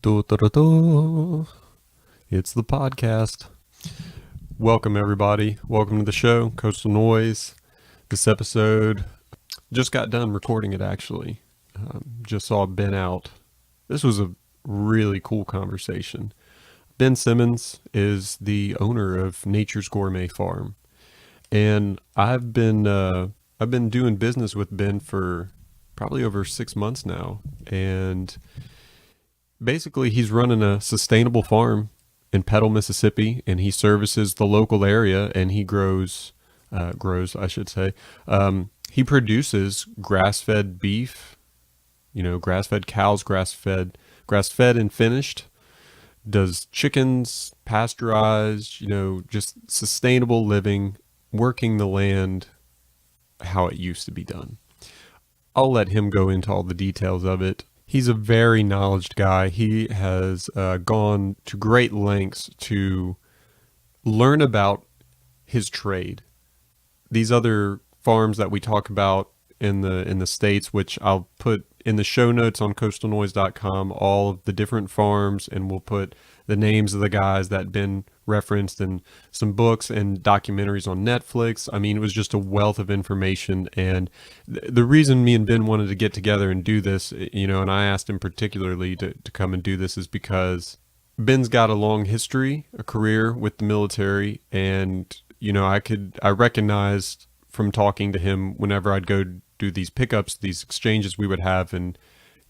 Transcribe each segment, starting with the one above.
Do, do, do, do. It's the podcast. Welcome, everybody. Welcome to the show, Coastal Noise. This episode just got done recording it, actually. Just saw Ben out. This was a really cool conversation. Ben Simmons is the owner of Nature's Gourmet Farm, and I've been doing business with Ben for probably over 6 months now, and basically he's running a sustainable farm in Petal, Mississippi, and he services the local area, and he grows, I should say. He produces grass-fed beef, grass-fed cows, grass-fed and finished. Does chickens, pasteurized, just sustainable living, working the land how it used to be done. I'll let him go into all the details of it. He's a very knowledgeable guy. He has gone to great lengths to learn about his trade. These other farms that we talk about in the States, which I'll put in the show notes on coastalnoise.com, all of the different farms, and we'll put the names of the guys that been referenced in some books and documentaries on Netflix. I mean, it was just a wealth of information. And the reason me and Ben wanted to get together and do this, and I asked him particularly to come and do this, is because Ben's got a long history, a career with the military, and I recognized from talking to him whenever I'd go do these pickups, these exchanges we would have, and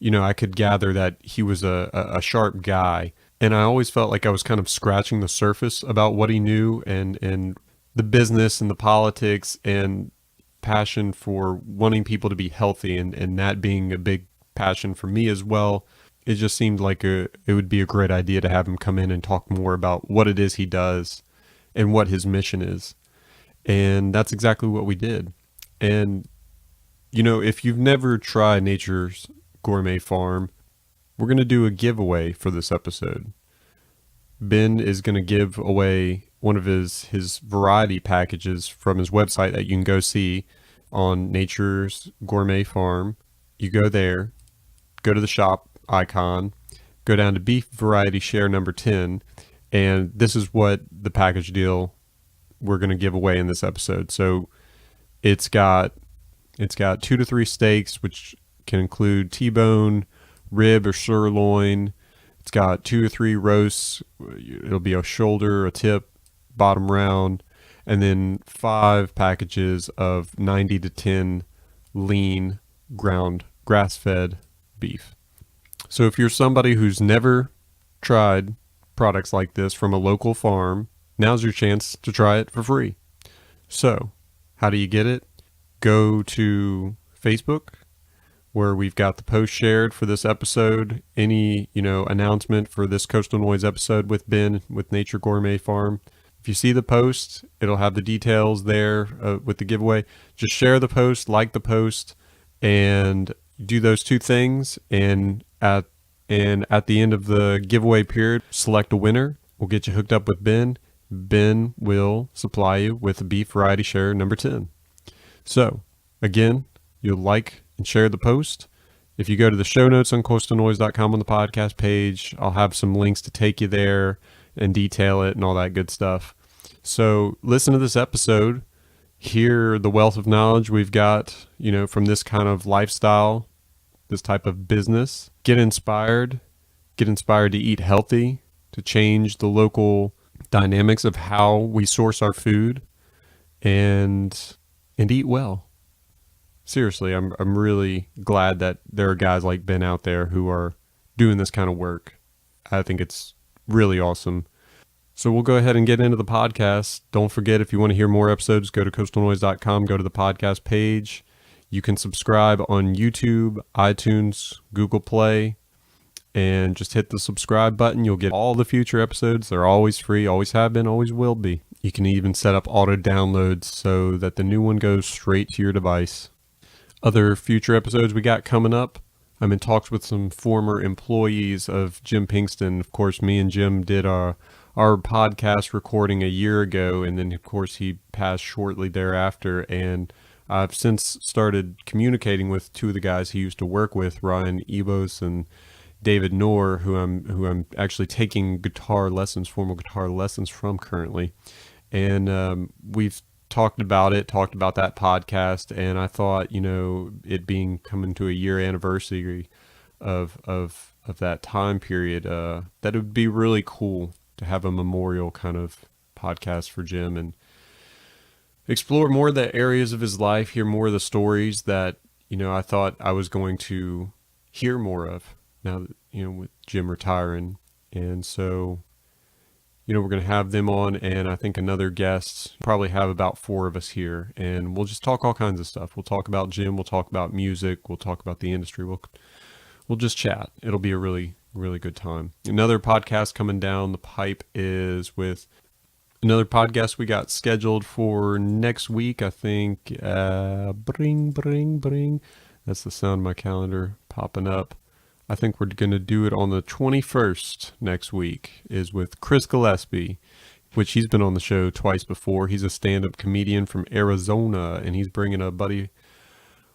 I could gather that he was a sharp guy, and I always felt like I was kind of scratching the surface about what he knew, and the business and the politics and passion for wanting people to be healthy, and that being a big passion for me as well. It just seemed like it would be a great idea to have him come in and talk more about what it is he does and what his mission is. And that's exactly what we did. And, if you've never tried Nature's Gourmet Farm, we're going to do a giveaway for this episode. Ben is going to give away one of his variety packages from his website that you can go see on Nature's Gourmet Farm. You go there, go to the shop icon, go down to beef variety share number 10, and this is what the package deal we're going to give away in this episode. So it's got 2 to 3 steaks, which can include T-bone, rib or sirloin. It's got 2 or 3 roasts. It'll be a shoulder, a tip, bottom round, and then 5 packages of 90 to 10 lean ground grass-fed beef. So if you're somebody who's never tried products like this from a local farm, now's your chance to try it for free. So, how do you get it? Go to Facebook, where we've got the post shared for this episode. Any, announcement for this Coastal Noise episode with Ben, with Nature Gourmet Farm. If you see the post, it'll have the details there with the giveaway. Just share the post, like the post, and do those 2 things. And at the end of the giveaway period, select a winner. We'll get you hooked up with Ben. Ben will supply you with a beef variety share number 10. So, again, you'll like and share the post. If you go to the show notes on coastalnoise.com on the podcast page, I'll have some links to take you there and detail it and all that good stuff. So, listen to this episode, hear the wealth of knowledge we've got, from this kind of lifestyle, this type of business. Get inspired to eat healthy, to change the local dynamics of how we source our food, and eat well. Seriously, I'm really glad that there are guys like Ben out there who are doing this kind of work. I think it's really awesome. So we'll go ahead and get into the podcast. Don't forget, if you want to hear more episodes, go to coastalnoise.com, go to the podcast page. You can subscribe on YouTube, iTunes, Google Play, and just hit the subscribe button. You'll get all the future episodes. They're always free, always have been, always will be. You can even set up auto downloads so that the new one goes straight to your device. Other future episodes we got coming up. I'm in talks with some former employees of Jim Pinkston. Of course, me and Jim did our podcast recording a year ago, and then of course he passed shortly thereafter. And I've since started communicating with 2 of the guys he used to work with, Ryan Ebos and David Knorr, who I'm actually taking formal guitar lessons from currently. And we've talked about that podcast, and I thought, it being coming to a year anniversary of that time period, that it would be really cool to have a memorial kind of podcast for Jim and explore more of the areas of his life, hear more of the stories that, I thought I was going to hear more of now that, with Jim retiring. And so, we're going to have them on, and I think another guest, probably have about 4 of us here, and we'll just talk all kinds of stuff. We'll talk about Jim, we'll talk about music, we'll talk about the industry, we'll just chat. It'll be a really, really good time. Another podcast coming down the pipe is with another podcast we got scheduled for next week, I think. Bring, bring, bring. That's the sound of my calendar popping up. I think we're going to do it on the 21st next week, is with Chris Gillespie, which he's been on the show twice before. He's a stand-up comedian from Arizona, and he's bringing a buddy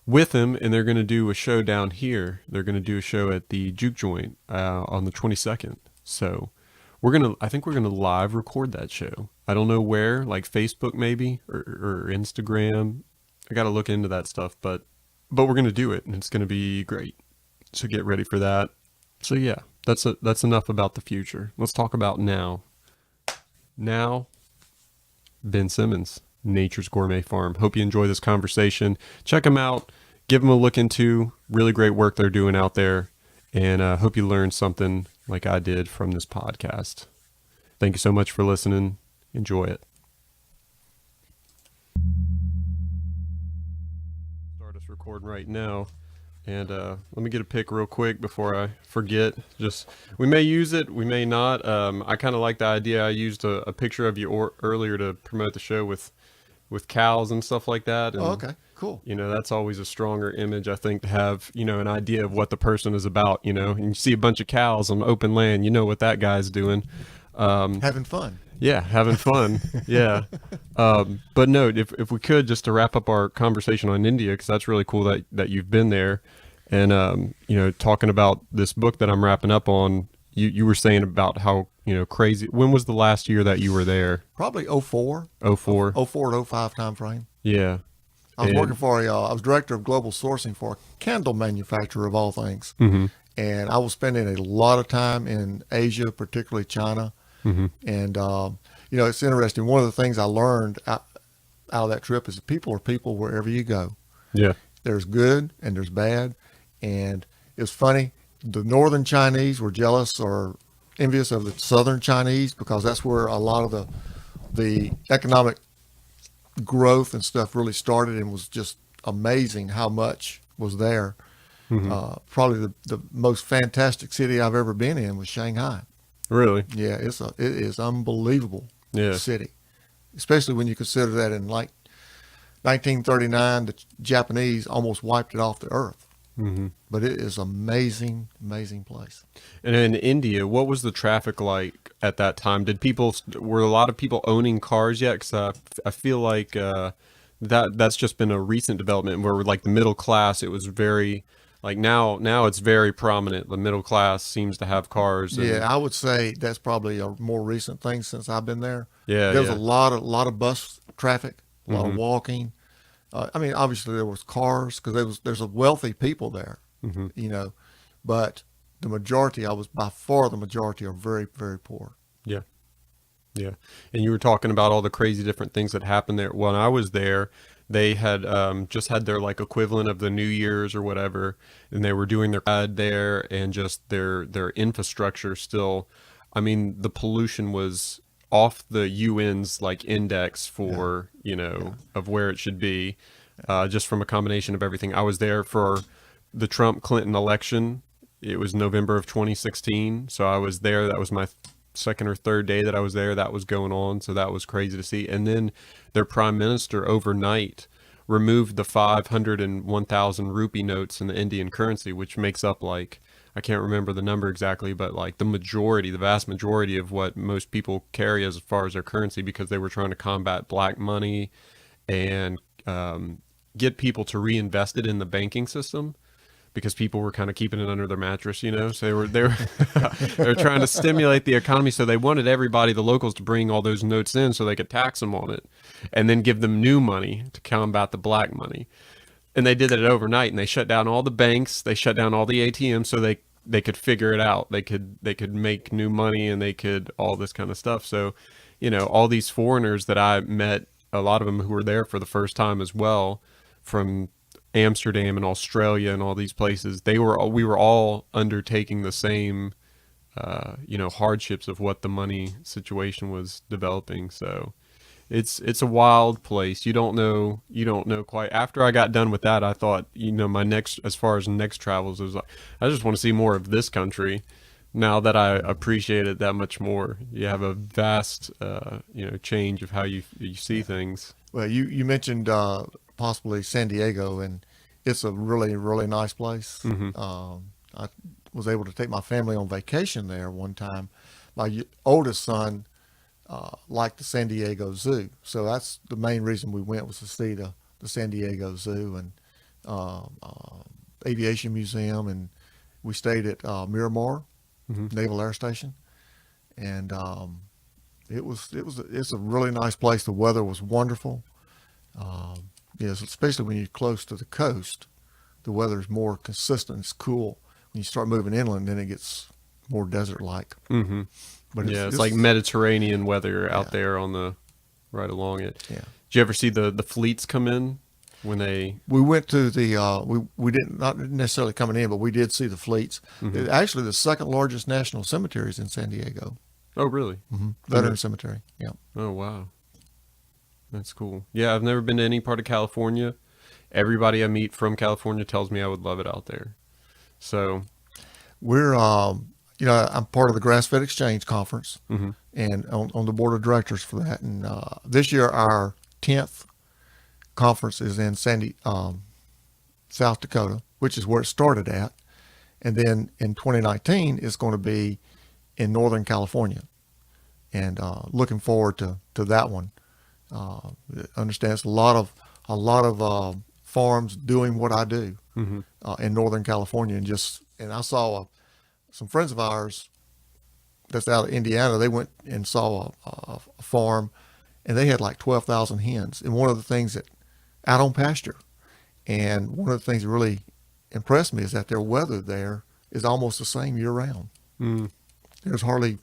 with him, and they're going to do a show down here. They're going to do a show at the Juke Joint on the 22nd. So I think we're going to live record that show. I don't know where, like Facebook maybe, or Instagram. I got to look into that stuff, but we're going to do it, and it's going to be great. So get ready for that. So yeah, that's enough about the future. Let's talk about now. Now, Ben Simmons, Nature's Gourmet Farm. Hope you enjoy this conversation. Check them out. Give them a look into. Really great work they're doing out there. And hope you learned something like I did from this podcast. Thank you so much for listening. Enjoy it. Start us recording right now. And let me get a pic real quick before I forget. We may use it, we may not. I kind of like the idea. I used a picture of you earlier to promote the show with cows and stuff like that. And, okay, cool. That's always a stronger image, I think, to have, an idea of what the person is about, and you see a bunch of cows on open land, what that guy's doing. Having fun. Yeah, having fun. Yeah. But no, if we could, just to wrap up our conversation on India, because that's really cool that you've been there. And, talking about this book that I'm wrapping up on, you were saying about how, crazy. When was the last year that you were there? Probably 04. 04. 04 to 05 time frame. Yeah. I was working for I was director of global sourcing for a candle manufacturer of all things. Mm-hmm. And I was spending a lot of time in Asia, particularly China. Mm-hmm. And, it's interesting. One of the things I learned out of that trip is people are people wherever you go. Yeah. There's good and there's bad. And it's funny. The northern Chinese were jealous or envious of the southern Chinese because that's where a lot of the economic growth and stuff really started, and was just amazing how much was there. Mm-hmm. Probably the most fantastic city I've ever been in was Shanghai. Really? Yeah, it is unbelievable city, especially when you consider that in like 1939, the Japanese almost wiped it off the earth. Mm-hmm. But it is amazing place. And in India, what was the traffic like at that time? Were a lot of people owning cars yet? Because I feel like that's just been a recent development where, like, the middle class, it was very, like, now it's very prominent. The middle class seems to have cars. Yeah, I would say that's probably a more recent thing since I've been there. Yeah, there's a lot of bus traffic, a lot Mm-hmm. of walking. Obviously there was cars because there's a wealthy people there, Mm-hmm. but the majority, by far the majority, are very, very poor. Yeah. Yeah. And you were talking about all the crazy different things that happened there. When I was there, they had just had their, like, equivalent of the New Year's or whatever, and they were doing their ad there, and just their infrastructure still. I mean, the pollution was off the UN's, like, index for, of where it should be, just from a combination of everything. I was there for the Trump-Clinton election. It was November of 2016. So I was there. That was my second or third day that I was there. That was going on. So that was crazy to see. And then their prime minister overnight removed the 500 and 1,000 rupee notes in the Indian currency, which makes up, like, I can't remember the number exactly, but, like, the vast majority of what most people carry as far as their currency, because they were trying to combat black money and get people to reinvest it in the banking system. because people were kind of keeping it under their mattress, so they were they were trying to stimulate the economy, so they wanted everybody, the locals, to bring all those notes in so they could tax them on it and then give them new money to combat the black money. And they did it overnight, and they shut down all the banks, they shut down all the ATMs, so they could figure it out. They could make new money, and they could all this kind of stuff. So, all these foreigners that I met, a lot of them who were there for the first time as well, from Amsterdam and Australia and all these places, we were all undertaking the same, hardships of what the money situation was developing. So it's a wild place. You don't know quite. After I got done with that, I thought, my next, as far as next travels, was like, I just want to see more of this country. Now that I appreciate it that much more, you have a vast, change of how you see things. Well, you mentioned possibly San Diego, and it's a really, really nice place. Mm-hmm. I was able to take my family on vacation there one time. My oldest son liked the San Diego Zoo, so that's the main reason we went, was to see the San Diego Zoo and Aviation Museum, and we stayed at Miramar Naval Air Station, and it's a really nice place. The weather was wonderful. Especially when you're close to the coast, the weather is more consistent. It's cool. When you start moving inland, then it gets more desert-like. Mm-hmm. But it's like Mediterranean weather out there right along it. Yeah. Did you ever see the fleets come in when they? We went to the we didn't, not necessarily coming in, but we did see the fleets. Mm-hmm. Actually, the second largest national cemetery is in San Diego. Oh, really? Mm-hmm. Veteran Cemetery. Yeah. Oh, wow. That's cool. Yeah, I've never been to any part of California. Everybody I meet from California tells me I would love it out there. So we're I'm part of the Grass-Fed Exchange Conference, mm-hmm. and on the board of directors for that. And this year, our 10th conference is in South Dakota, which is where it started at. And then in 2019, it's going to be in Northern California. And looking forward to that one. Understands a lot of farms doing what I do mm-hmm. In Northern California, and I saw some friends of ours that's out of Indiana. They went and saw a farm, and they had like 12,000 hens, and one of the things that out on pasture, and one of the things that really impressed me is that their weather there is almost the same year round. Mm. There's hardly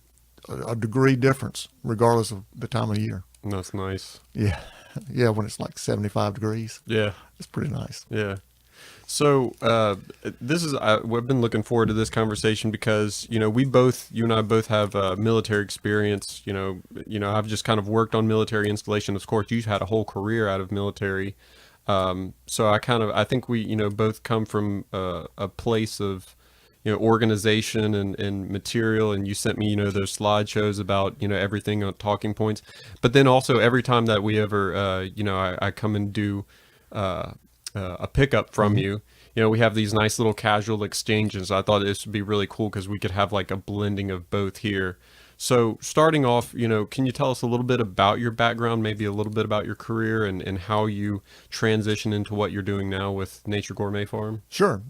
a degree difference regardless of the time of year. That's nice. Yeah. When it's like 75 degrees. Yeah. It's pretty nice. Yeah. So we've been looking forward to this conversation because, you and I both have military experience. I've just kind of worked on military installation. Of course, you've had a whole career out of military. So I think we, both come from a place of, organization and material, and you sent me, those slideshows about, everything on talking points. But then also every time that we ever, I come and do a pickup from mm-hmm. you, we have these nice little casual exchanges. I thought this would be really cool because we could have like a blending of both here. So starting off, can you tell us a little bit about your background, maybe a little bit about your career and how you transition into what you're doing now with Nature Gourmet Farm? Sure.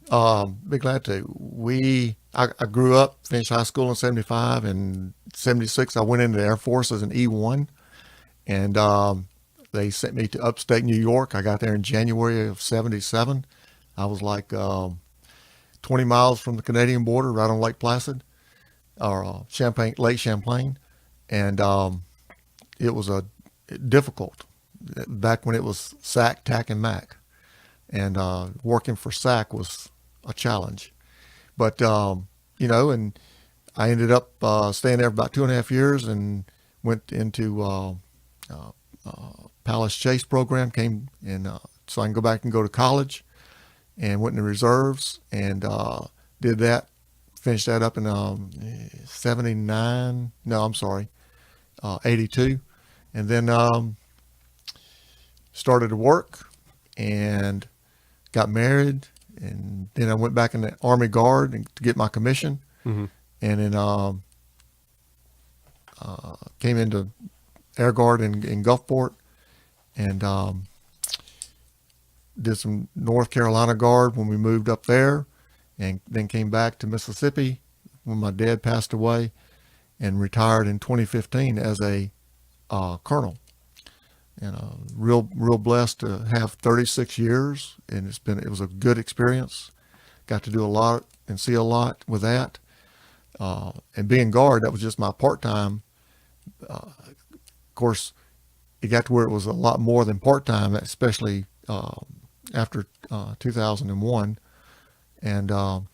Be glad to. I grew up, finished high school in 75, and 76 I went into the Air Force as an E1, and they sent me to upstate New York. I got there in January of 77. I was like 20 miles from the Canadian border, right on Lake Placid, or Lake Champlain, and it was difficult back when it was SAC, TAC, and MAC, and working for SAC was a challenge. But and I ended up staying there for about 2.5 years, and went into Palace Chase program, came in so I can go back and go to college, and went in the reserves, and did that. Finished that up in 82, and then started to work and got married, and then I went back in the Army Guard to get my commission, mm-hmm. and then came into Air Guard in Gulfport, and did some North Carolina Guard when we moved up there, and then came back to Mississippi when my dad passed away, and retired in 2015 as a colonel. And real blessed to have 36 years, and it was a good experience. Got to do a lot and see a lot with that. And being guard, that was just my part-time. Of course, it got to where it was a lot more than part-time, especially after 2001. And so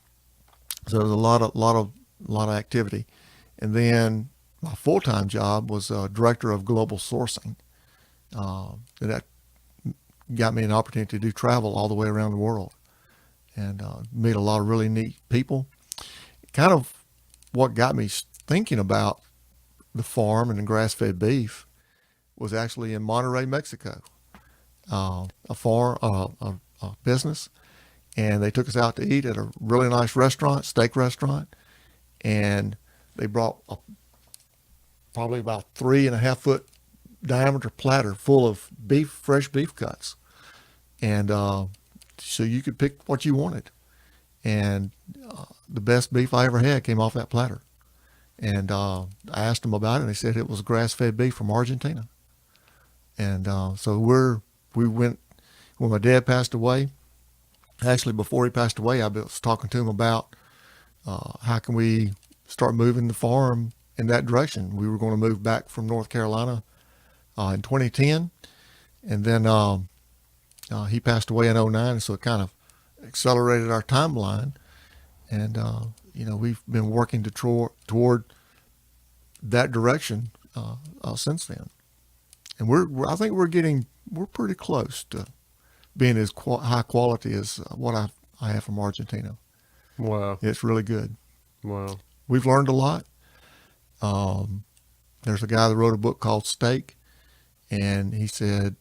there was a lot of activity. And then my full-time job was director of global sourcing. And that got me an opportunity to do travel all the way around the world, and meet a lot of really neat people. Kind of what got me thinking about the farm and the grass-fed beef was actually in Monterrey, Mexico. A business, and they took us out to eat at a really nice restaurant, steak restaurant, and they brought probably about 3.5 foot diameter platter full of fresh beef cuts, and so you could pick what you wanted. And the best beef I ever had came off that platter. And I asked them about it, and they said it was grass-fed beef from Argentina. And so we went when my dad passed away. Actually, before he passed away, I was talking to him about how can we start moving the farm in that direction. We were going to move back from North Carolina in 2010, and then he passed away in 2009, so it kind of accelerated our timeline. And we've been working toward that direction since then. And I think we're pretty close to being as high quality as what I have from Argentina. Wow. It's really good. Wow. We've learned a lot. There's a guy that wrote a book called Steak, and he said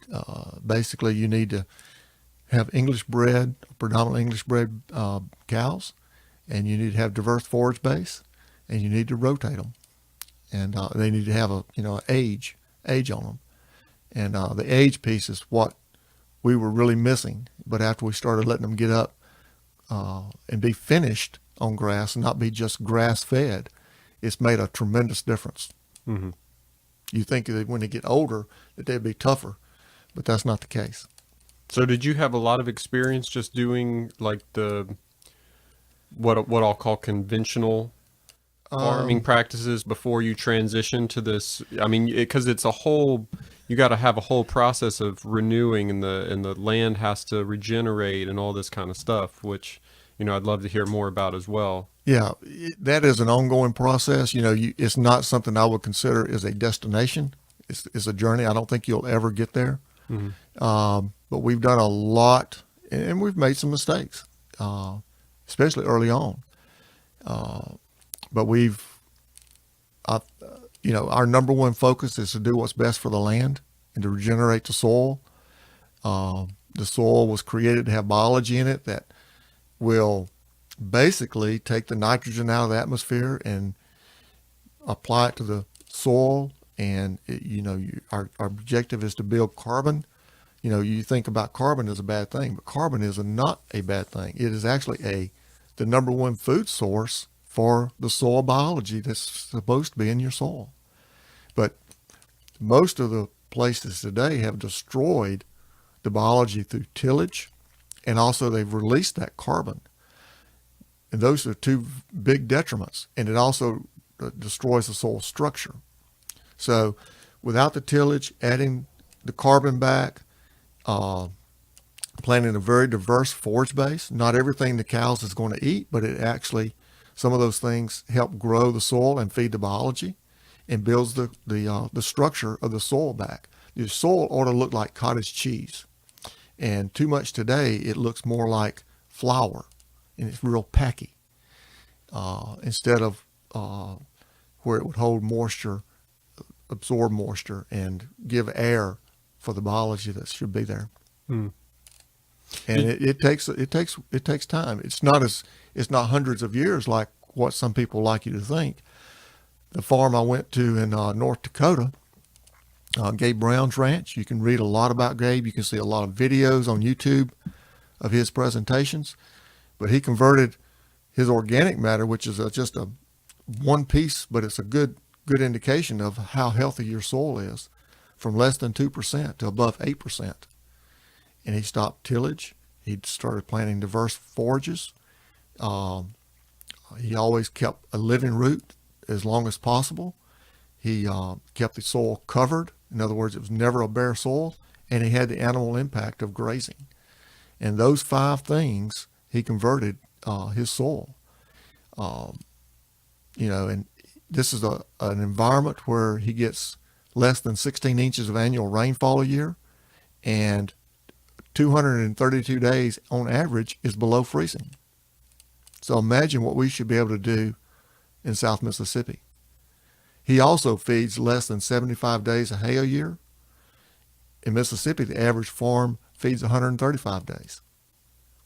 basically you need to have predominantly English bred cows, and you need to have diverse forage base, and you need to rotate them, and they need to have a age on them. And the age piece is what we were really missing. But after we started letting them get up and be finished on grass and not be just grass fed, it's made a tremendous difference. Mm-hmm. You think that when they get older that they'd be tougher, but that's not the case. So did you have a lot of experience just doing like what I'll call conventional farming practices before you transition to this? I mean, because it's you got to have a whole process of renewing, and the land has to regenerate and all this kind of stuff, which I'd love to hear more about as well. Yeah, that is an ongoing process. It's not something I would consider as a destination. It's a journey. I don't think you'll ever get there. Mm-hmm. But we've done a lot, and we've made some mistakes, especially early on. But our number one focus is to do what's best for the land and to regenerate the soil. The soil was created to have biology in it that will basically take the nitrogen out of the atmosphere and apply it to the soil. And our objective is to build carbon. You think about carbon as a bad thing, but carbon is not a bad thing. It is actually the number one food source for the soil biology that's supposed to be in your soil. But most of the places today have destroyed the biology through tillage, and also they've released that carbon. And those are two big detriments. And it also destroys the soil structure. So without the tillage, adding the carbon back, planting a very diverse forage base. Not everything the cows is going to eat, but it actually, some of those things help grow the soil and feed the biology and builds the structure of the soil back. The soil ought to look like cottage cheese. And too much today, it looks more like flour, and it's real packy. Instead of where it would hold moisture, absorb moisture, and give air for the biology that should be there. And it takes time. It's not hundreds of years like what some people like you to think. The farm I went to in North Dakota, Gabe Brown's ranch. You can read a lot about Gabe. You can see a lot of videos on YouTube of his presentations. But he converted his organic matter, which is just a one piece, but it's a good indication of how healthy your soil is, from less than 2% to above 8%. And he stopped tillage. He started planting diverse forages. He always kept a living root as long as possible. He kept the soil covered. In other words, it was never a bare soil, and he had the animal impact of grazing. And those 5 things, he converted his soil. And this is an environment where he gets less than 16 inches of annual rainfall a year, and 232 days on average is below freezing. So imagine what we should be able to do in South Mississippi. He also feeds less than 75 days of hay a year. In Mississippi, the average farm feeds 135 days.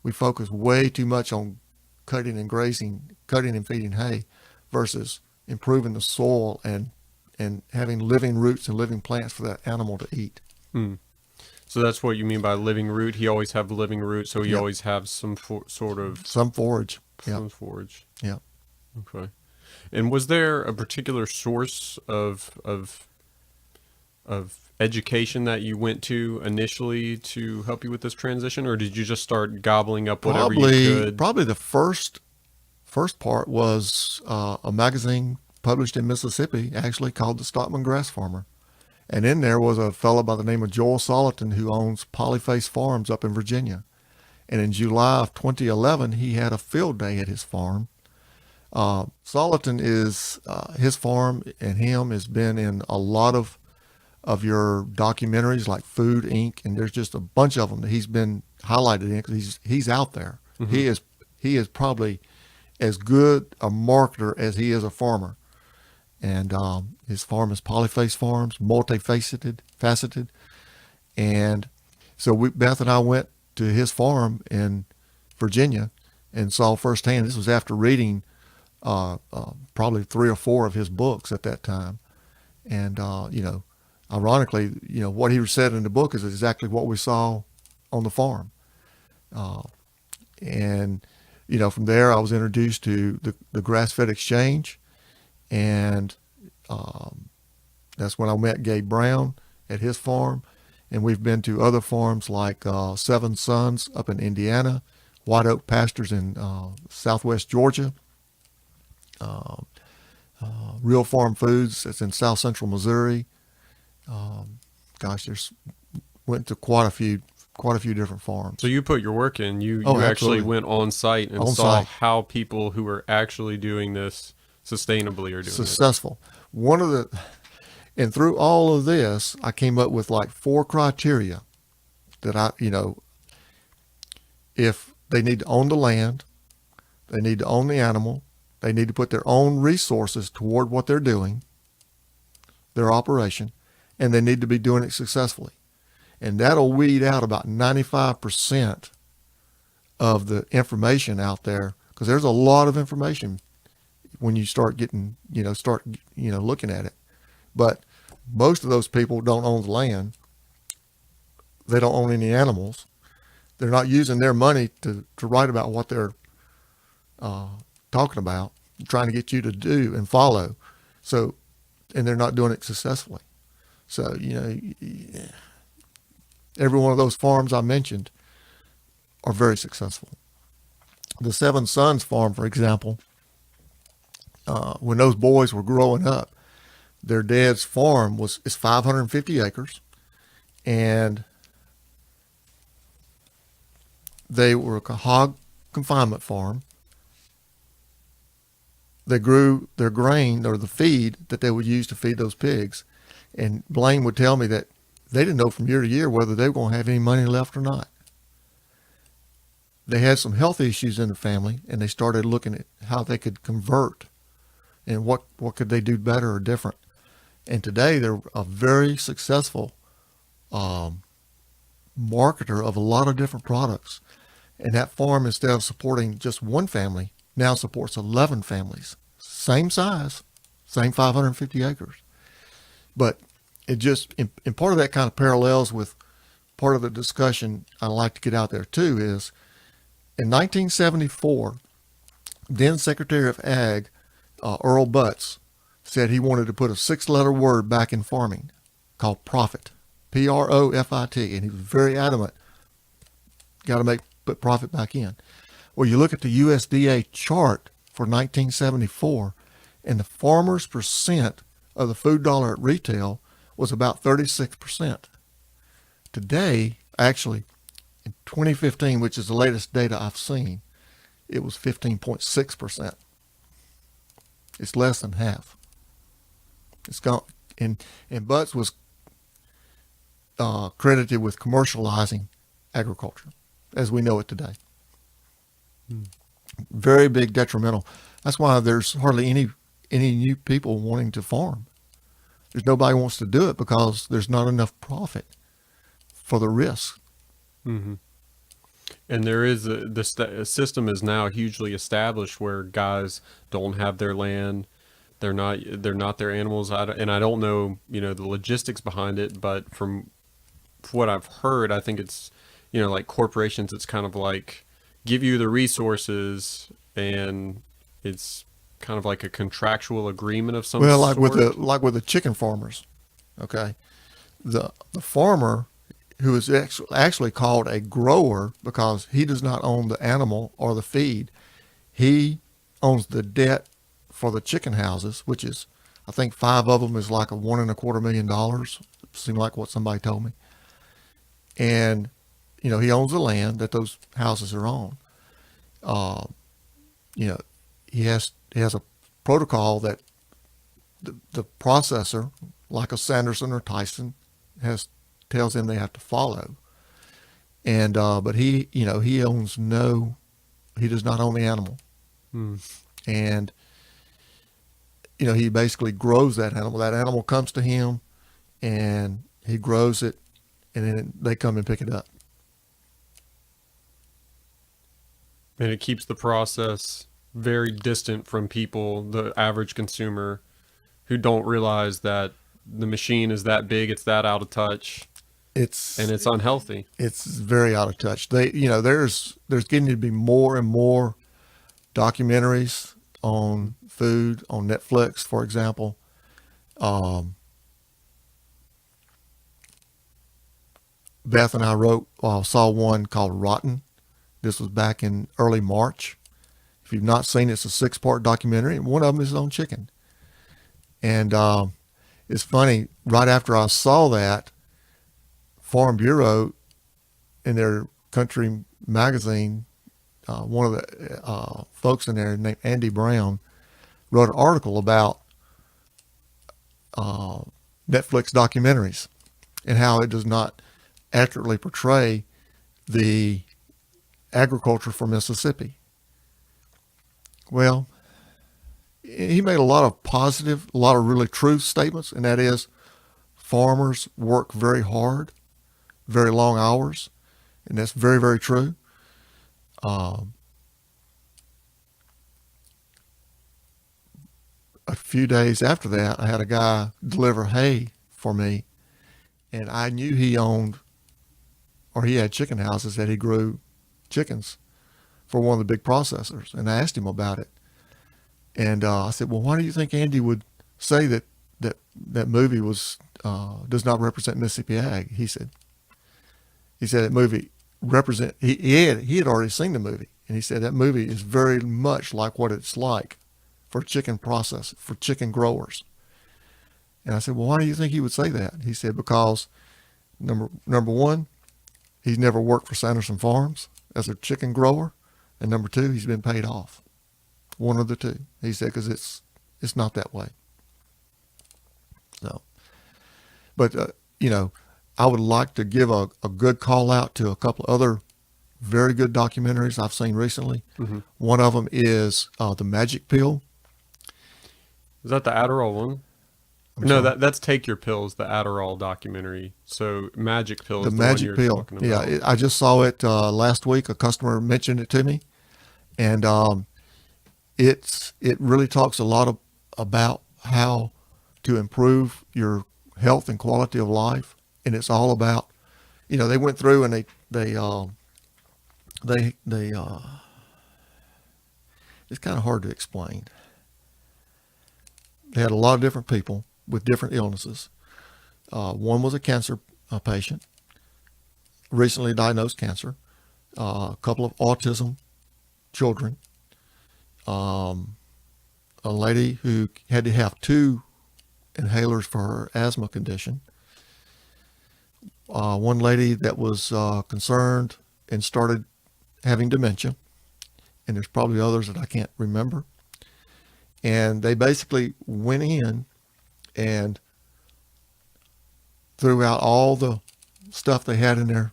We focus way too much on cutting and feeding hay versus improving the soil and having living roots and living plants for that animal to eat. So that's what you mean by living root. He always have living root, so he always have some some forage. Some forage. Yeah. Okay. And was there a particular source of education that you went to initially to help you with this transition, or did you just start gobbling up whatever you could? Probably the first part was a magazine published in Mississippi, actually called The Stockman Grass Farmer. And in there was a fellow by the name of Joel Soliton, who owns Polyface Farms up in Virginia. And in July of 2011, he had a field day at his farm. Soliton is, his farm and him has been in a lot of your documentaries like Food Inc. And there's just a bunch of them that he's been highlighted in because he's out there. Mm-hmm. He is probably as good a marketer as he is a farmer. And his farm is Polyface Farms, multifaceted. And so Beth and I went to his farm in Virginia and saw firsthand. This was after reading probably 3 or 4 of his books at that time. And, ironically, what he said in the book is exactly what we saw on the farm. And from there, I was introduced to the grass-fed exchange. And that's when I met Gabe Brown at his farm. And we've been to other farms like Seven Sons up in Indiana, White Oak Pastures in southwest Georgia, Real Farm Foods that's in south central Missouri. Went to quite a few different farms. So you put your work in. You actually went on site and saw how people who are actually doing this sustainably are doing successful. And through all of this, I came up with like 4 criteria that if they need to own the land, they need to own the animal, they need to put their own resources toward what they're doing, their operation, and they need to be doing it successfully. And that'll weed out about 95% of the information out there, because there's a lot of information when you start getting, looking at it. But most of those people don't own the land. They don't own any animals. They're not using their money to write about what they're talking about, trying to get you to do and follow. So, and they're not doing it successfully. So, every one of those farms I mentioned are very successful. The Seven Sons farm, for example, when those boys were growing up, their dad's farm is 550 acres, and they were a hog confinement farm. They grew their grain or the feed that they would use to feed those pigs. And Blaine would tell me that they didn't know from year to year whether they were going to have any money left or not. They had some health issues in the family, and they started looking at how they could convert and what could they do better or different. And today they're a very successful marketer of a lot of different products. And that farm, instead of supporting just one family, now supports 11 families. Same size, same 550 acres. But it just, and part of that kind of parallels with part of the discussion I like to get out there too is, in 1974, then Secretary of Ag, Earl Butz, said he wanted to put a 6-letter word back in farming called profit, Profit, and he was very adamant, got to put profit back in. Well, you look at the USDA chart for 1974, and the farmer's percent of the food dollar at retail was about 36%. Today, actually, in 2015, which is the latest data I've seen, it was 15.6%. It's less than half. It's gone, and Butts was credited with commercializing agriculture as we know it today. Very big detrimental. That's why there's hardly any new people wanting to farm. There's nobody wants to do it because there's not enough profit for the risk. Mm-hmm. And there is a system is now hugely established where guys don't have their land, they're not their animals. And I don't know, the logistics behind it, but from what I've heard, I think it's, like corporations, it's kind of like give you the resources, and it's kind of like a contractual agreement of some Well, sort. like with the chicken farmers, okay, the farmer who is actually called a grower because he does not own the animal or the feed. He owns the debt for the chicken houses, which is, I think 5 of them is like $1.25 million. Seemed like what somebody told me. And, he owns the land that those houses are on. He has a protocol that the processor, like a Sanderson or Tyson, tells them they have to follow. And but he owns he does not own the animal. And he basically grows that animal. That animal comes to him, and he grows it, and then they come and pick it up. And it keeps the process very distant from people, the average consumer, who don't realize that the machine is that big, it's that out of touch, and it's unhealthy. It's very out of touch. There's getting to be more and more documentaries on food on Netflix, for example. Beth and I saw one called Rotten. This was back in early March. If you've not seen it, it's a 6-part documentary, and one of them is on chicken. And it's funny, right after I saw that, Farm Bureau, in their country magazine, one of the folks in there named Andy Brown wrote an article about Netflix documentaries and how it does not accurately portray the agriculture for Mississippi. Well, he made a lot of really true statements, and that is farmers work very hard, very long hours, and that's very, very true. A few days after that, I had a guy deliver hay for me, and I knew he had chicken houses that he grew chickens for one of the big processors, and I asked him about it. And I said, well, why do you think Andy would say that movie does not represent Mississippi ag? He said that movie he had already seen the movie, and he said that movie is very much like what it's like for chicken for chicken growers. And I said, well, why do you think he would say that? He said, because number one, he's never worked for Sanderson Farms as a chicken grower, and number 2, he's been paid off. One of the two. He said, because it's not that way. So, but I would like to give a good call out to a couple of other very good documentaries I've seen recently. Mm-hmm. One of them is The Magic Pill. Is that the Adderall one? No, that's Take Your Pills, the Adderall documentary. So Magic Pill is the Magic one you're Pill. talking about. Yeah, I just saw it last week. A customer mentioned it to me, and it really talks a lot about how to improve your health and quality of life, and it's all about, they went through and they it's kind of hard to explain. They had a lot of different people with different illnesses. One was a cancer patient, recently diagnosed cancer. A couple of autism children. A lady who had to have 2 inhalers for her asthma condition. One lady that was concerned and started having dementia. And there's probably others that I can't remember. And they basically went in and threw out all the stuff they had in their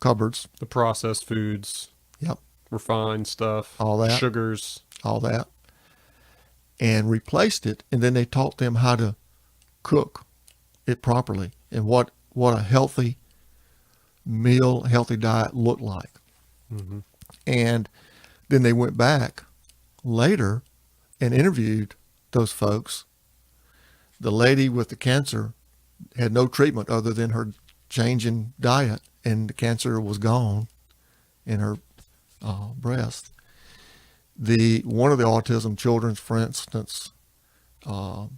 cupboards. The processed foods. Yep. Refined stuff. All that. Sugars. All that. And replaced it. And then they taught them how to cook it properly and what a healthy meal, healthy diet looked like. Mm-hmm. And then they went back later and interviewed those folks. The lady with the cancer had no treatment other than her change in diet, and the cancer was gone in her breast. One of the autism children, for instance, was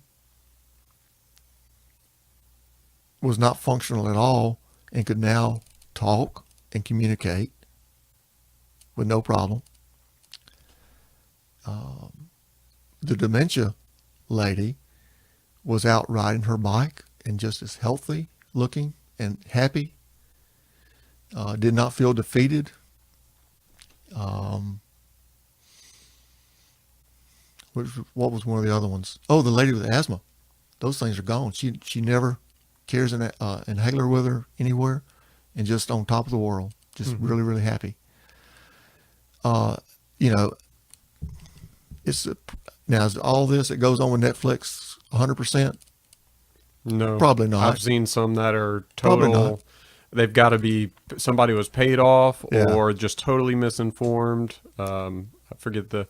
not functional at all and could now talk and communicate with no problem. The dementia lady was out riding her bike and just as healthy looking and happy. Did not feel defeated. What was one of the other ones? Oh, the lady with asthma. Those things are gone. She never carries an inhaler with her anywhere, and just on top of the world, just really, really happy. Now is all this that goes on with Netflix 100%? No, probably not. I've seen some that are Probably total. not. They've got to be somebody was paid off Yeah. or just totally misinformed. I forget the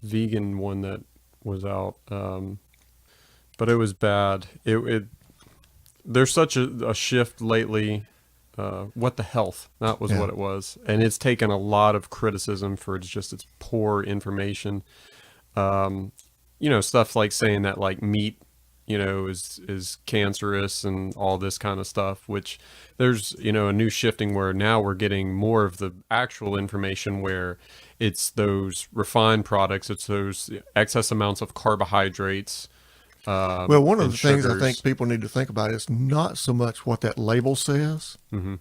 vegan one that was out, but it was bad. There's such a shift lately. What the health? That was what it was, and it's taken a lot of criticism for its poor information. Stuff like saying that like meat, is cancerous and all this kind of stuff, which there's, a new shifting where now we're getting more of the actual information where it's those refined products, it's those excess amounts of carbohydrates. Well, one of and the things I sugars. think people need to think about is not so much what that label says. Mm-hmm.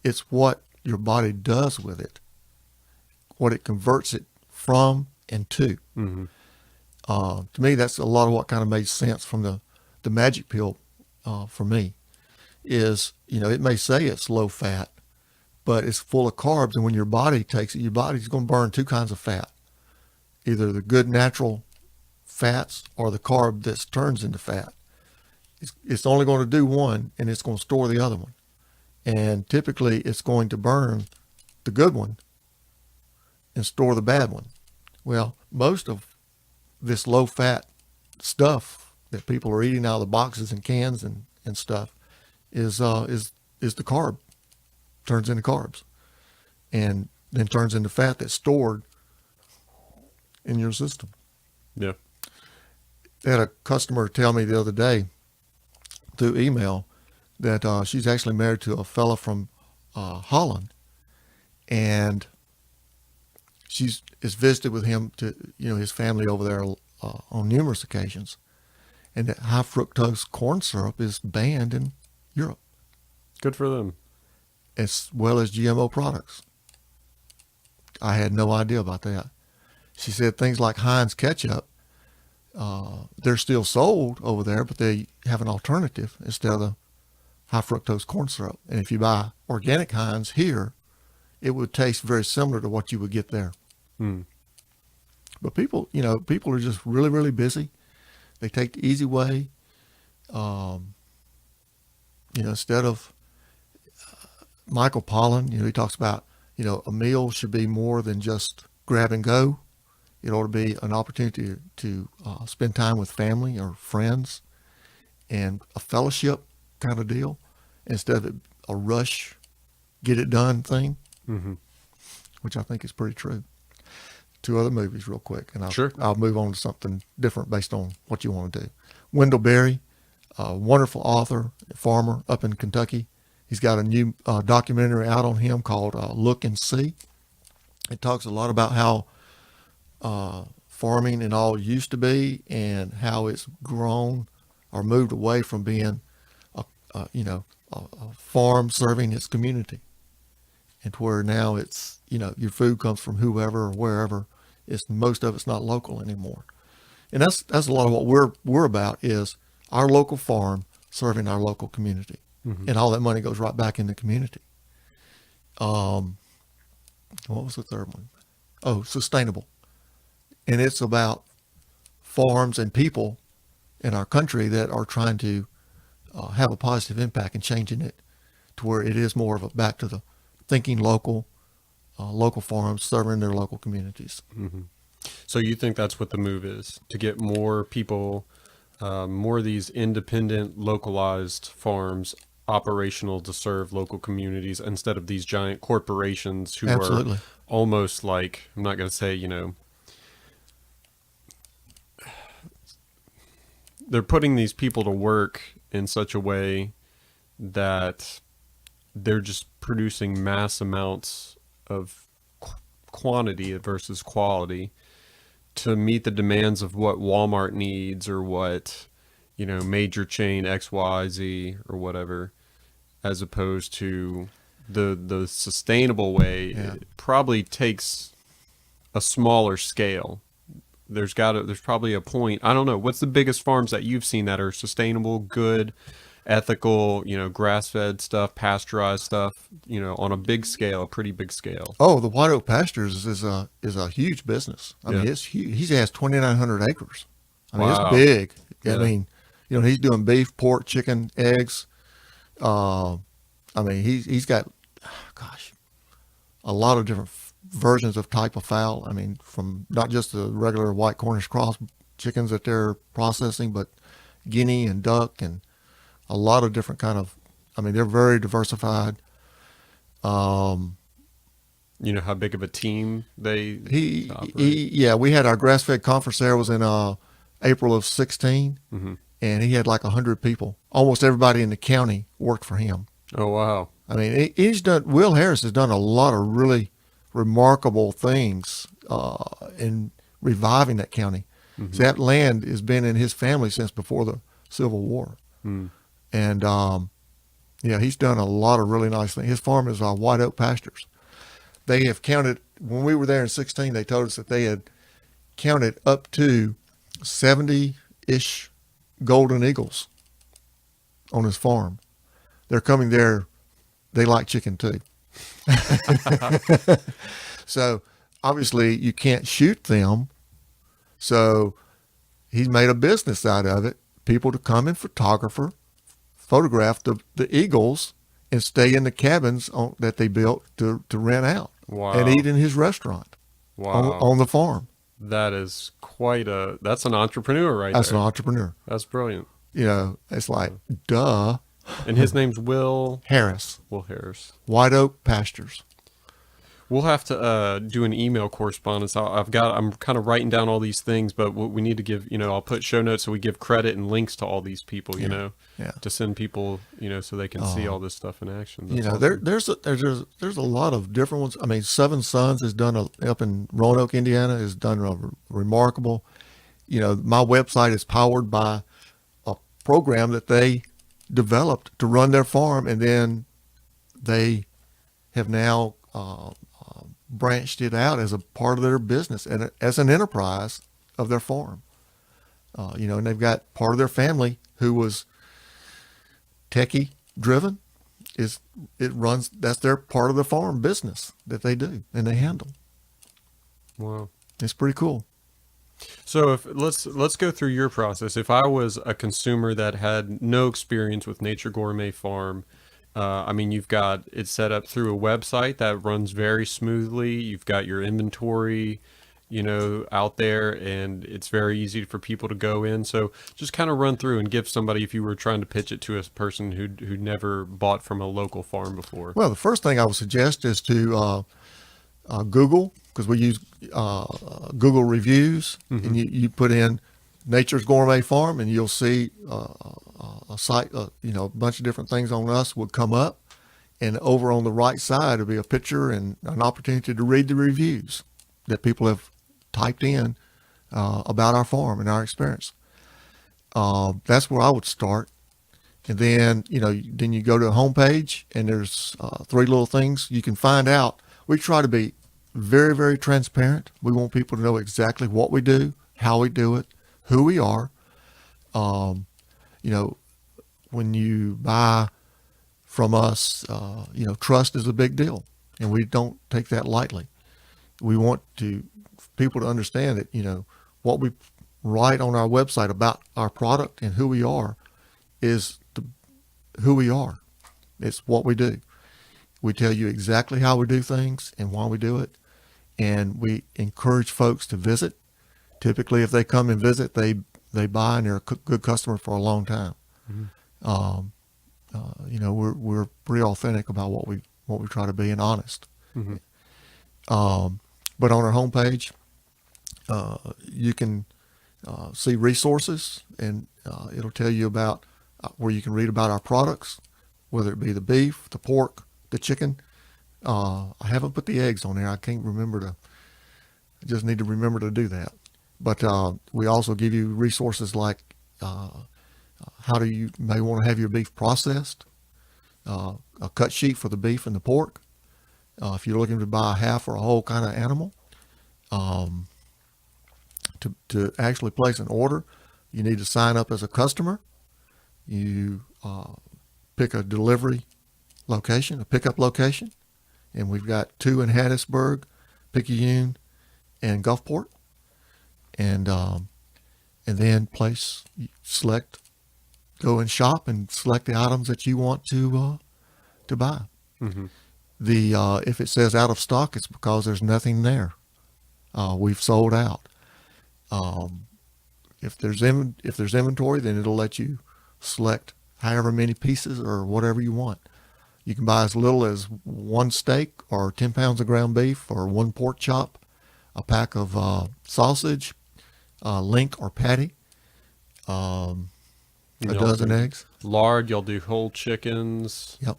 It's what your body does with it, what it converts it from and to. Mm-hmm. To me, that's a lot of what kind of made sense from the magic pill for me is, it may say it's low fat, but it's full of carbs. And when your body takes it, your body's going to burn 2 kinds of fat, either the good natural fats or the carb that turns into fat. It's only going to do one, and it's going to store the other one. And typically it's going to burn the good one and store the bad one. Well, most of this low fat stuff that people are eating out of the boxes and cans and stuff is the carb, turns into carbs, and then turns into fat that's stored in your system. Yeah. I had a customer tell me the other day through email that she's actually married to a fella from Holland, and is visited with him to his family over there on numerous occasions, and that high fructose corn syrup is banned in Europe, Good for them. as well as GMO products. I had no idea about that. She said things like Heinz ketchup, they're still sold over there, but they have an alternative instead of the high fructose corn syrup. And if you buy organic Heinz here, it would taste very similar to what you would get there. Mm. But people are just really, really busy. They take the easy way. Instead of Michael Pollan, he talks about, a meal should be more than just grab and go. It ought to be an opportunity to spend time with family or friends and a fellowship kind of deal instead of a rush, get it done thing, Mm-hmm. which I think is pretty true. two other movies real quick, and Sure. I'll move on to something different based on what you want to do. Wendell Berry, a wonderful author, farmer up in Kentucky. He's got a new documentary out on him called Look and See. It talks a lot about how farming and all used to be and how it's grown or moved away from being a farm serving its community, and to where now it's, your food comes from whoever or wherever. Most of it's not local anymore. And that's a lot of what we're about, is our local farm serving our local community. Mm-hmm. And all that money goes right back in the community. What was the third one? Oh, sustainable. And it's about farms and people in our country that are trying to have a positive impact and changing it to where it is more of a back to the thinking local farms serving their local communities. Mm-hmm. So you think that's what the move is, to get more people, more of these independent, localized farms operational to serve local communities instead of these giant corporations who Absolutely. are almost like, I'm not going to say, they're putting these people to work in such a way that they're just producing mass amounts of quantity versus quality to meet the demands of what Walmart needs or what, major chain XYZ or whatever, as opposed to the sustainable way. Yeah. It probably takes a smaller scale. There's probably a point. I don't know. What's the biggest farms that you've seen that are sustainable, good, ethical, grass-fed stuff, pasteurized stuff, on a big scale, a pretty big scale? Oh, the White Oak Pastures is a huge business. I mean, it's huge. He has 2,900 acres. I mean, Wow. it's big. Yeah. I mean, he's doing beef, pork, chicken, eggs. I mean, he's got, a lot of different versions of type of fowl. I mean, from not just the regular white Cornish cross chickens that they're processing, but guinea and duck and a lot of different they're very diversified. How big of a team they operate? We had our grass-fed conference there, was in April of 16, Mm-hmm. and he had like 100 people. Almost everybody in the county worked for him. Oh, wow. I mean, Will Harris has done a lot of really remarkable things in reviving that county. Mm-hmm. So that land has been in his family since before the Civil War. Mm. And he's done a lot of really nice things. His farm is White Oak Pastures. They have counted, when we were there in 16, they told us that they had counted up to 70-ish golden eagles on his farm. They're coming there. They like chicken too. So obviously you can't shoot them. So he's made a business out of it. People to come and photograph the eagles and stay in the cabins that they built to rent out. Wow. And eat in his restaurant. Wow. On the farm. That is that's an entrepreneur right That's there. an entrepreneur. That's brilliant. It's like, duh. And his name's Will Harris. Harris. White Oak Pastures. We'll have to do an email correspondence. I'm kind of writing down all these things, but we need to give, I'll put show notes so we give credit and links to all these people, Yeah. to send people, so they can see all this stuff in action. That's Awesome. There's a lot of different ones. I mean, Seven Sons has done up in Roanoke, Indiana, has done a remarkable. My website is powered by a program that they developed to run their farm, and then they have now branched it out as a part of their business and as an enterprise of their farm. And they've got part of their family who was techie driven. That's their part of the farm business that they do and they handle. Wow. It's pretty cool. So let's go through your process. If I was a consumer that had no experience with Nature Gourmet Farm, you've got it set up through a website that runs very smoothly. You've got your inventory, out there, and it's very easy for people to go in. So just kind of run through and give somebody, if you were trying to pitch it to a person who never bought from a local farm before. Well, the first thing I would suggest is to Google, because we use Google reviews, and you put in Nature's Gourmet Farm, and you'll see a site, a bunch of different things on us would come up, and over on the right side will be a picture and an opportunity to read the reviews that people have typed in about our farm and our experience. That's where I would start. And then, then you go to the homepage, and there's 3 little things you can find out. We try to be very, very transparent. We want people to know exactly what we do, how we do it, who we are. When you buy from us, trust is a big deal, and we don't take that lightly. We want people to understand that, what we write on our website about our product and who we are is who we are. It's what we do. We tell you exactly how we do things and why we do it. And we encourage folks to visit. Typically, if they come and visit, they buy, and they're a good customer for a long time. We're pretty authentic about what we try to be, and honest. But on our homepage, you can see resources, and it'll tell you about where you can read about our products, whether it be the beef, the pork, the chicken. I haven't put the eggs on there. I can't remember I just need to remember to do that. But we also give you resources like how you may want to have your beef processed, a cut sheet for the beef and the pork. If you're looking to buy a half or a whole kind of animal, to actually place an order, you need to sign up as a customer. You pick a delivery location, a pickup location, and we've got 2 in Hattiesburg, Picayune, and Gulfport. And then go and shop and select the items that you want to buy. If it says out of stock, it's because there's nothing there. We've sold out. If there's inventory, then it'll let you select however many pieces or whatever you want. You can buy as little as 1 steak or 10 pounds of ground beef or 1 pork chop, a pack of sausage, link or patty, a dozen eggs. Lard, y'all do whole chickens. Yep.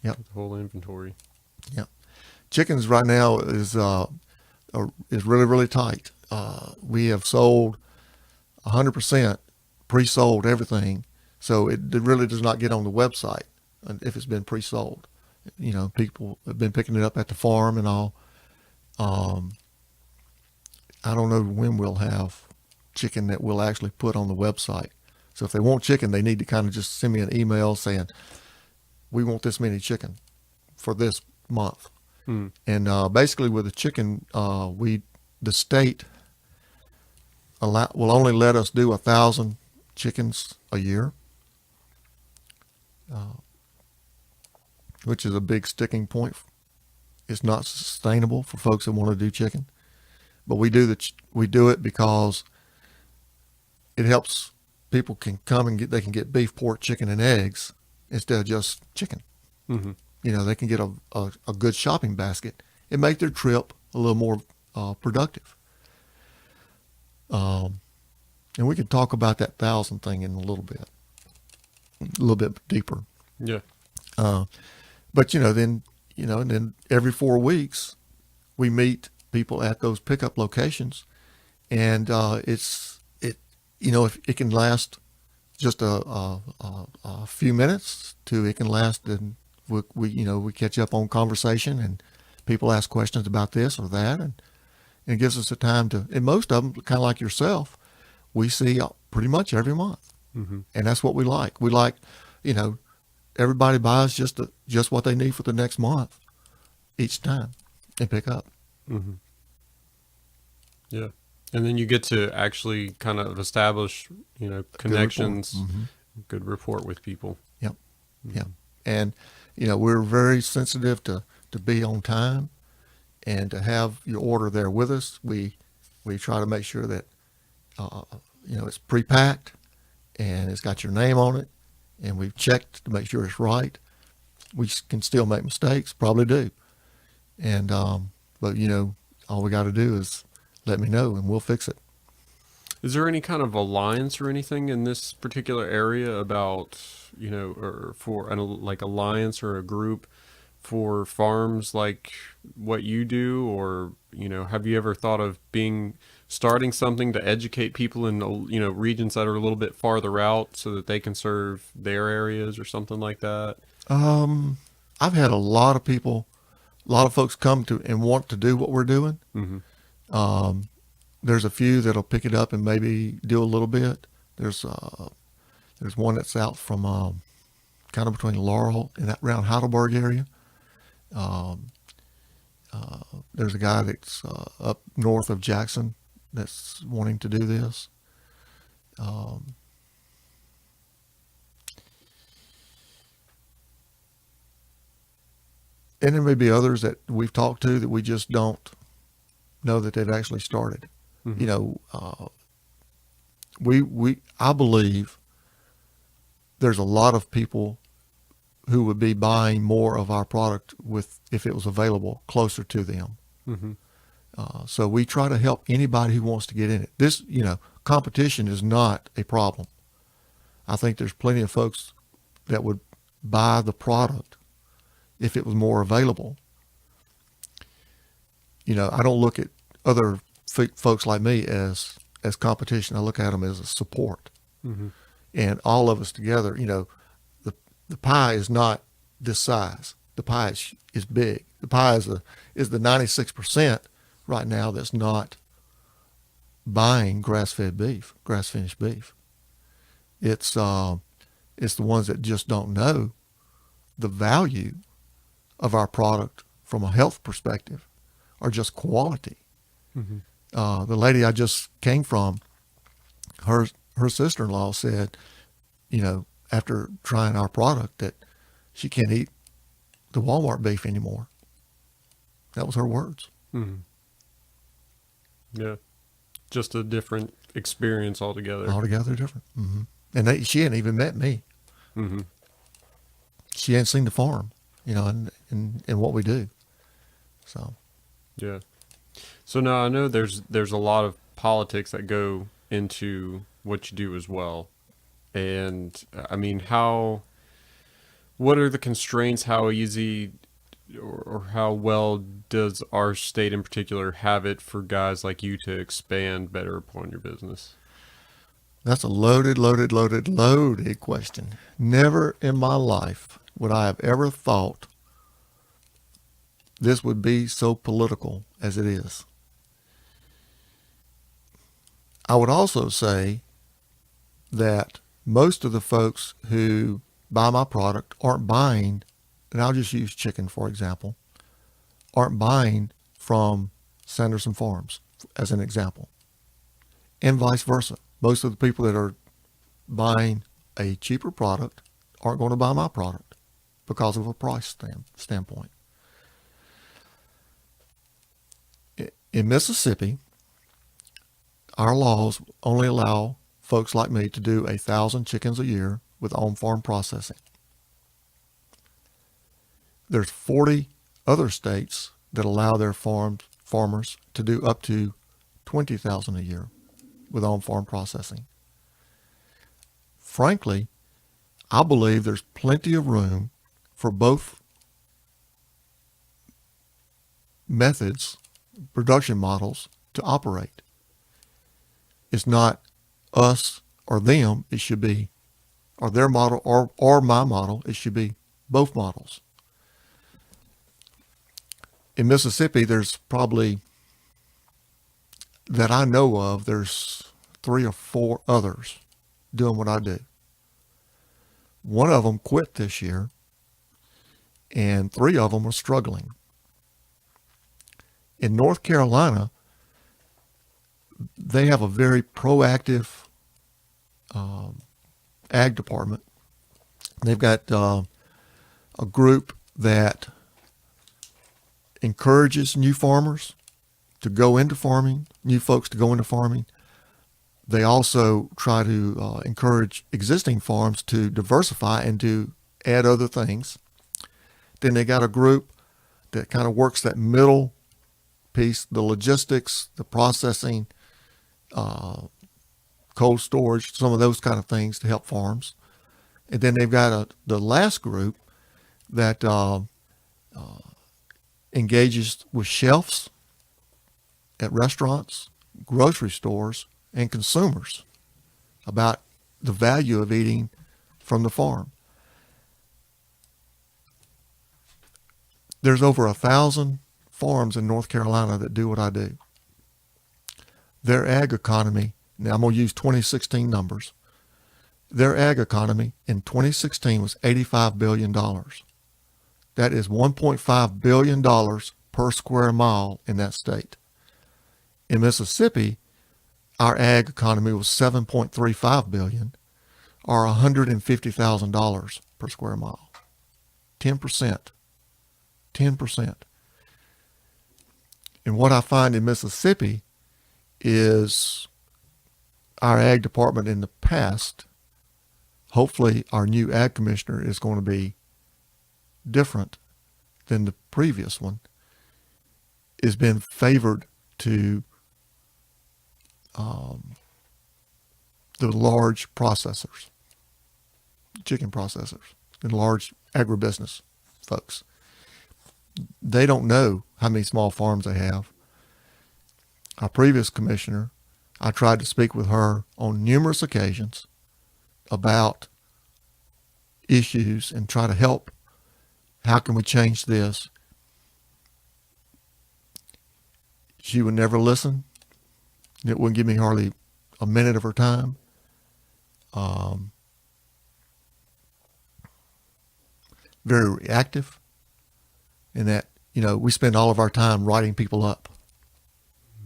The whole inventory. Yep. Chickens right now is really, really tight. We have sold 100%, pre-sold everything, so it really does not get on the website if it's been pre-sold. People have been picking it up at the farm and all. I don't know when we'll have chicken that we'll actually put on the website. So if they want chicken, they need to kind of just send me an email saying, we want this many chicken for this month. And basically with the chicken, the state will only let us do 1,000 chickens a year, which is a big sticking point. It's not sustainable for folks that want to do chicken, but we do it because it helps people can come and they can get beef, pork, chicken, and eggs instead of just chicken. They can get a good shopping basket and make their trip a little more productive. And we can talk about that 1,000 thing in a little bit deeper. Yeah. But then every 4 weeks we meet people at those pickup locations, and if it can last just a few minutes to it can last, and we catch up on conversation, and people ask questions about this or that, and it gives us the time to, and most of them, kind of like yourself, we see pretty much every month. And that's what we like. We like, everybody buys just what they need for the next month each time and pick up. Yeah. And then you get to actually kind of establish, connections, good rapport with people. Yep. Yeah. And, we're very sensitive to be on time and to have your order there with us. We try to make sure that, it's pre-packed and it's got your name on it, and we've checked to make sure it's right. We can still make mistakes, probably do. And, But, all we got to do is let me know and we'll fix it. Is there any kind of alliance or anything in this particular area about, or for like alliance or a group for farms like what you do, or have you ever thought of starting something to educate people in regions that are a little bit farther out so that they can serve their areas or something like that? I've had a lot of folks come to and want to do what we're doing. Mm-hmm. There's a few that'll pick it up and maybe do a little bit. There's one that's out from kind of between Laurel and that around Heidelberg area. There's a guy that's up north of Jackson that's wanting to do this. And there may be others that we've talked to that we just don't know that they've actually started. Mm-hmm. I believe there's a lot of people who would be buying more of our product if it was available closer to them. Mm-hmm. So we try to help anybody who wants to get in it. This, competition is not a problem. I think there's plenty of folks that would buy the product if it was more available. I don't look at other folks like me as competition. I look at them as a support. Mm-hmm. And all of us together, the pie is not this size. The pie is big. The pie is the 96% right now that's not buying grass-fed beef, grass-finished beef. It's the ones that just don't know the value of our product from a health perspective or just quality. Mm-hmm. The lady I just came from, her sister-in-law said, after trying our product, that she can't eat the Walmart beef anymore. That was her words. Mm-hmm. Yeah. Just a different experience altogether. Altogether different. Mm-hmm. And she hadn't even met me. Mm-hmm. She hadn't seen the farm, and what we do. So. Yeah. So now I know there's a lot of politics that go into what you do as well. And I mean, what are the constraints? How easy or how well does our state in particular have it for guys like you to expand better upon your business? That's a loaded question. Never in my life would I have ever thought this would be so political as it is. I would also say that most of the folks who buy my product aren't buying, and I'll just use chicken for example, aren't buying from Sanderson Farms as an example, and vice versa. Most of the people that are buying a cheaper product aren't going to buy my product because of a price standpoint. In Mississippi, our laws only allow folks like me to do 1,000 chickens a year with on-farm processing. There's 40 other states that allow their farmers to do up to 20,000 a year with on-farm processing. Frankly, I believe there's plenty of room for both methods, production models, to operate. It's not us or them, it should be, or their model or my model, it should be both models. In Mississippi, there's probably, that I know of, there's 3 or 4 others doing what I do. One of them quit this year, and 3 of them are struggling. In North Carolina, they have a very proactive ag department. They've got a group that encourages new farmers to go into farming, new folks to go into farming. They also try to encourage existing farms to diversify and to add other things. Then they got a group that kind of works that middle piece, the logistics, the processing, cold storage, some of those kind of things to help farms. And then they've got the last group that engages with chefs at restaurants, grocery stores, and consumers about the value of eating from the farm. There's over 1,000 farms in North Carolina that do what I do. Their ag economy, now I'm going to use 2016 numbers. Their ag economy in 2016 was $85 billion. That is $1.5 billion per square mile in that state. In Mississippi, our ag economy was $7.35 billion, or $150,000 per square mile. 10%. 10%. And what I find in Mississippi is our ag department in the past, hopefully our new ag commissioner is going to be different than the previous one, has been favored to the large processors, chicken processors, and large agribusiness folks. They don't know how many small farms they have. Our previous commissioner, I tried to speak with her on numerous occasions about issues and try to help. How can we change this? She would never listen. It wouldn't give me hardly a minute of her time. Very reactive in that, we spend all of our time writing people up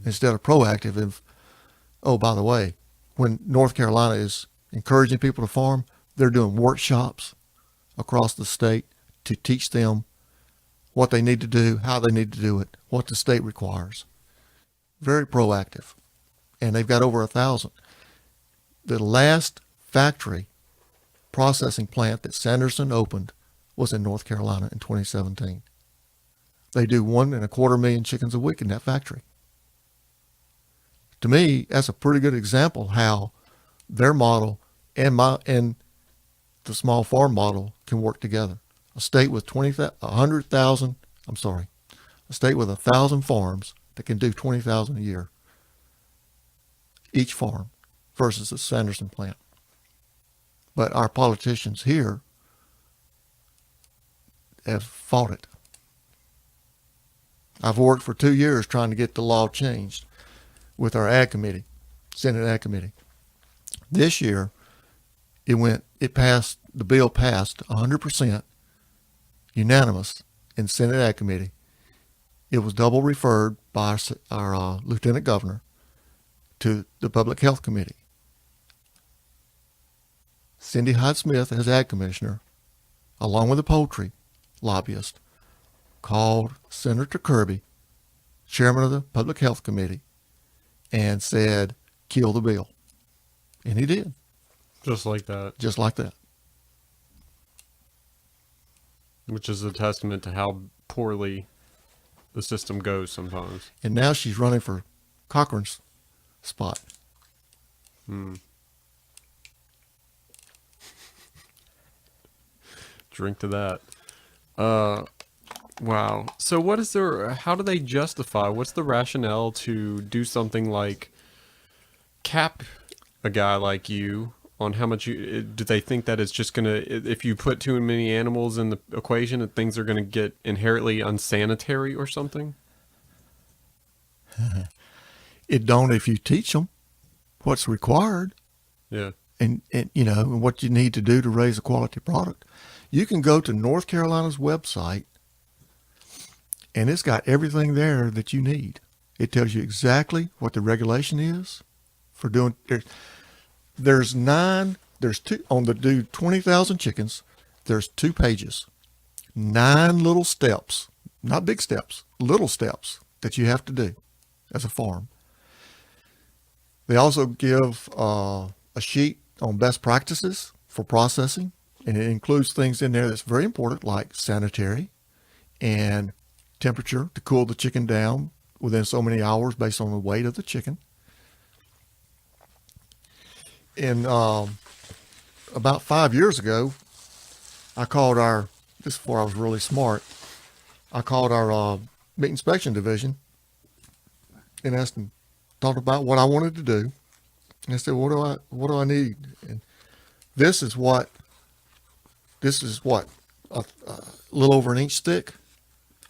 instead of proactive. If, oh, by the way, when North Carolina is encouraging people to farm, they're doing workshops across the state to teach them what they need to do, how they need to do it, what the state requires. Very proactive. And they've got over 1,000. The last factory processing plant that Sanderson opened was in North Carolina in 2017. They do 1.25 million chickens a week in that factory. To me, that's a pretty good example how their model and the small farm model can work together. A state with 100,000, a state with 1,000 farms that can do 20,000 a year, each farm, versus the Sanderson plant. But our politicians here have fought it. I've worked for 2 years trying to get the law changed with our ag committee, Senate ag committee. This year, the bill passed 100% unanimous in Senate ag committee. It was double referred by our lieutenant governor to the public health committee. Cindy Hyde-Smith, as ag commissioner, along with the poultry lobbyist, called Senator Kirby, chairman of the public health committee, and said, kill the bill. And he did. Just like that. Just like that. Which is a testament to how poorly the system goes sometimes. And now she's running for Cochran's spot. Drink to that. Wow. So how do they justify, what's the rationale to do something like cap a guy like you on how much do they think that it's just going to, if you put too many animals in the equation, that things are going to get inherently unsanitary or something? It don't if you teach them what's required. Yeah. And what you need to do to raise a quality product. You can go to North Carolina's website, and it's got everything there that you need. It tells you exactly what the regulation is for doing. There's two on the do 20,000 chickens. There's 2 pages, 9 little steps, not big steps, little steps that you have to do as a farm. They also give a sheet on best practices for processing, and it includes things in there that's very important, like sanitary and temperature to cool the chicken down within so many hours based on the weight of the chicken. And about 5 years ago, I called this is before I was really smart, I called our meat inspection division and asked them, talked about what I wanted to do. And I said, what do I need? And this is what, a little over an inch thick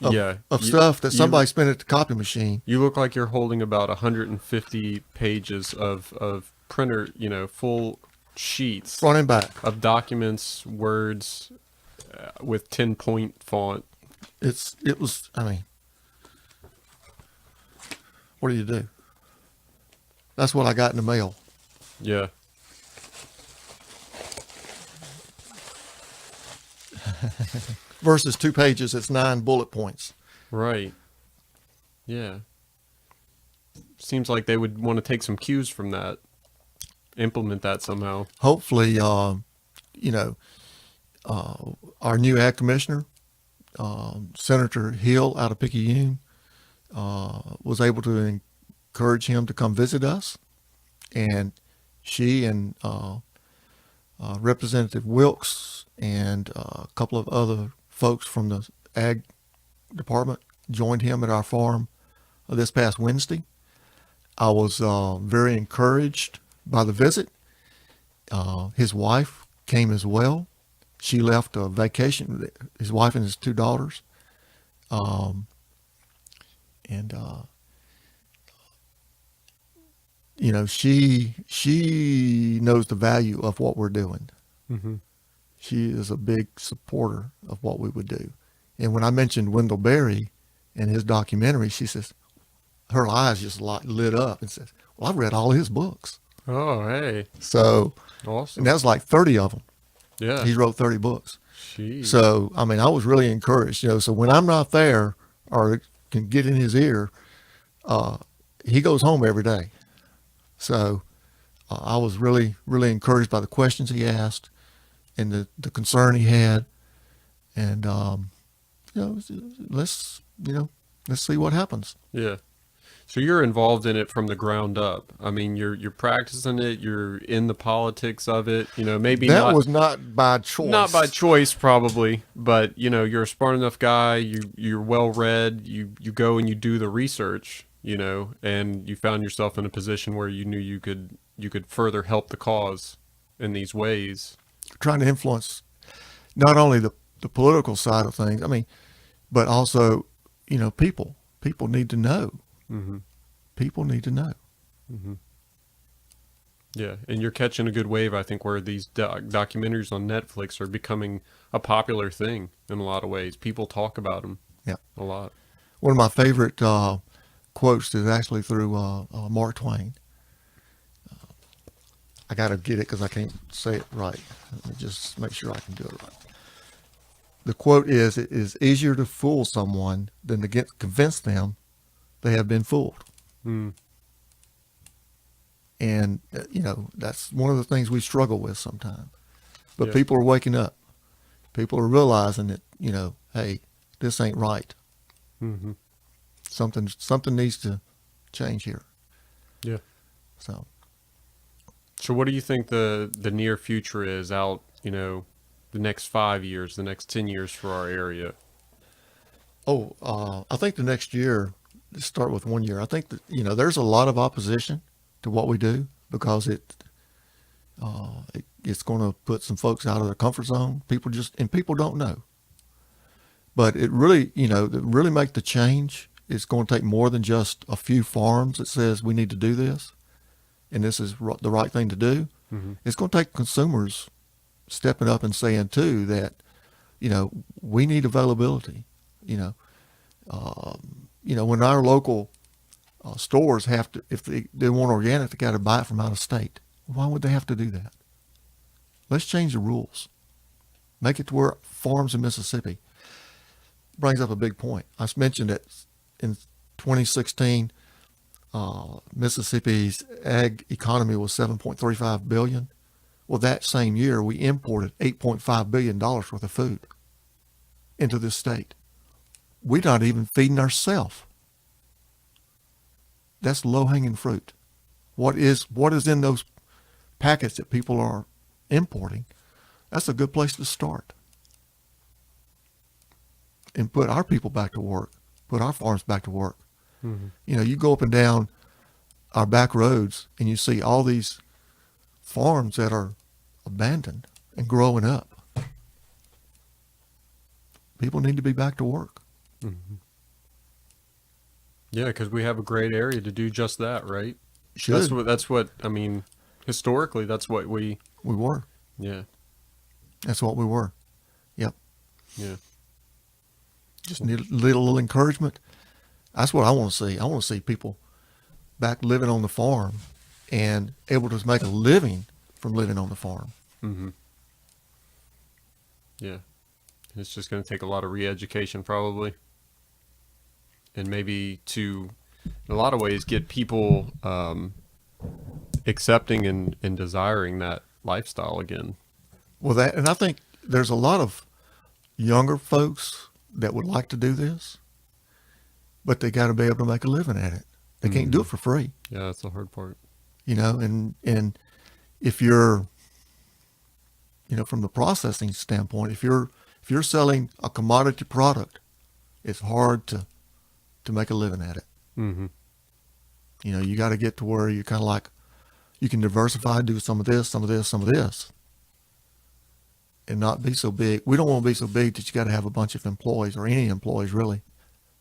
of stuff that somebody spent at the copy machine. You look like you're holding about 150 pages of printer, full sheets Front and back. of documents, words, with 10-point font. What do you do? That's what I got in the mail. Yeah. Versus 2 pages, it's 9 bullet points. Right. Yeah. Seems like they would want to take some cues from that, implement that somehow. Hopefully, our new ag commissioner, Senator Hill out of Picayune, was able to encourage him to come visit us. And she and Representative Wilkes and a couple of other folks from the ag department joined him at our farm this past Wednesday. I was very encouraged by the visit. His wife came as well. She left a vacation, his wife and his 2 daughters. She knows the value of what we're doing. Mm-hmm. She is a big supporter of what we would do. And when I mentioned Wendell Berry and his documentary, she says, her eyes just lit up and says, well, I've read all his books. Oh, hey. So, awesome. And that was like 30 of them. Yeah. He wrote 30 books. Jeez. So, I was really encouraged, so when I'm not there or can get in his ear, he goes home every day. So I was really, really encouraged by the questions he asked and the concern he had. And, let's see what happens. Yeah. So you're involved in it from the ground up. I mean, you're practicing it. You're in the politics of it. Maybe that was not by choice. Not by choice, probably. But you're a smart enough guy. You're well read. You go and you do the research. And you found yourself in a position where you knew you could further help the cause in these ways. Trying to influence not only the political side of things. But also, people. People need to know. Mm-hmm. People need to know. Mm-hmm. Yeah, and you're catching a good wave, I think, where these documentaries on Netflix are becoming a popular thing in a lot of ways. People talk about them. Yeah, a lot. One of my favorite quotes is actually through Mark Twain. I got to get it because I can't say it right. Let me just make sure I can do it right. The quote is, "It is easier to fool someone than to convince them they have been fooled." Mm. And, that's one of the things we struggle with sometimes. But yeah. People are waking up. People are realizing that, hey, this ain't right. Mm-hmm. Something needs to change here. Yeah. So what do you think the near future is out, the next 5 years, the next 10 years for our area? I think the next year, let's start with 1 year. I think that, there's a lot of opposition to what we do because it's going to put some folks out of their comfort zone. People don't know. But it really, to really make the change, it's going to take more than just a few farms that says we need to do this and this is the right thing to do. Mm-hmm. It's going to take consumers stepping up and saying too that, we need availability. When our local stores have to, if they want organic, they got to buy it from out of state. Why would they have to do that? Let's change the rules. Make it to where farms in Mississippi. Brings up a big point. I mentioned that in 2016, Mississippi's ag economy was $7.35 billion. Well, that same year, we imported $8.5 billion worth of food into this state. We're not even feeding ourselves. that's low hanging fruit. What is in those packets that people are importing? That's a good place to start. And put our people back to work. Put our farms back to work. Mm-hmm. You know, you go up and down our back roads and you see all these farms that are abandoned and growing up. People need to be back to work. Mm-hmm. Yeah, because we have a great area to do just that, right? Should. That's what I mean. Historically, that's what we were. Yeah. That's what we were. Yep. Yeah. Just need a little encouragement. That's what I want to see. I want to see people back living on the farm and able to make a living from living on the farm. Mm-hmm. Yeah. It's just going to take a lot of re-education probably. And maybe to, in a lot of ways, get people accepting and desiring that lifestyle again. Well, and I think there's a lot of younger folks that would like to do this, but they got to be able to make a living at it. They can't do it for free. Yeah, that's the hard part. You know, and if you're, you know, from the processing standpoint, if you're selling a commodity product, it's hard to make a living at it. Mm-hmm. You know, you got to get to where you're kind of like, you can diversify, do some of this, some of this, some of this, and not be so big. We don't want to be so big that you got to have a bunch of employees or any employees really.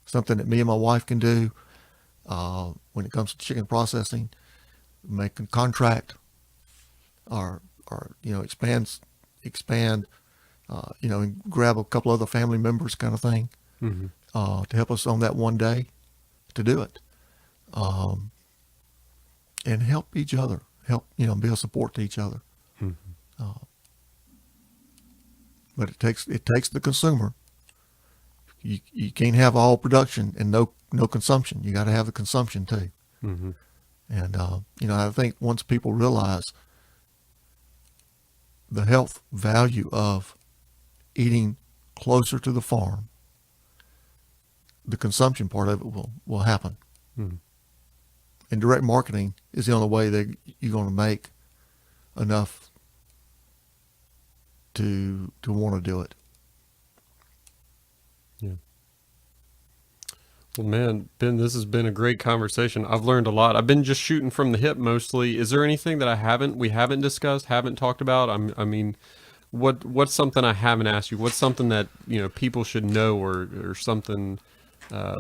Something that me and my wife can do when it comes to chicken processing, make a contract or you know, expand, you know, and grab a couple other family members kind of thing. Mm-hmm. To help us on that one day to do it. And help each other, you know, be a support to each other. Mm-hmm. But it takes the consumer. You can't have all production and no consumption. You got to have the consumption too. Mm-hmm. And, you know, I think once people realize the health value of eating closer to the farm, the consumption part of it will happen. Mm-hmm. And direct marketing is the only way that you're going to make enough to want to do it. Yeah. Well, man, Ben, this has been a great conversation. I've learned a lot. I've been just shooting from the hip mostly. Is there anything that we haven't discussed, haven't talked about? I mean, what's something I haven't asked you? What's something that, you know, people should know or something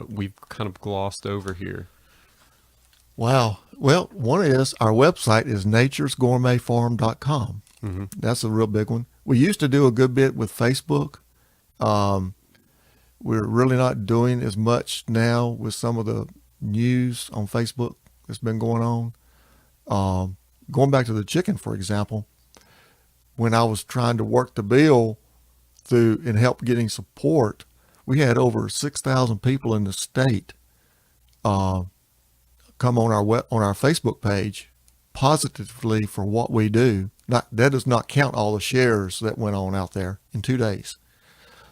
we've kind of glossed over here? Wow. Well, one is our website is naturesgourmetfarm.com. Mm-hmm. That's a real big one. We used to do a good bit with Facebook. We're really not doing as much now with some of the news on Facebook that's been going on. Going back to the chicken, for example, when I was trying to work the bill through and help getting support, we had over 6,000 people in the state come on our Facebook page positively for what we do. That does not count all the shares that went on out there in 2 days.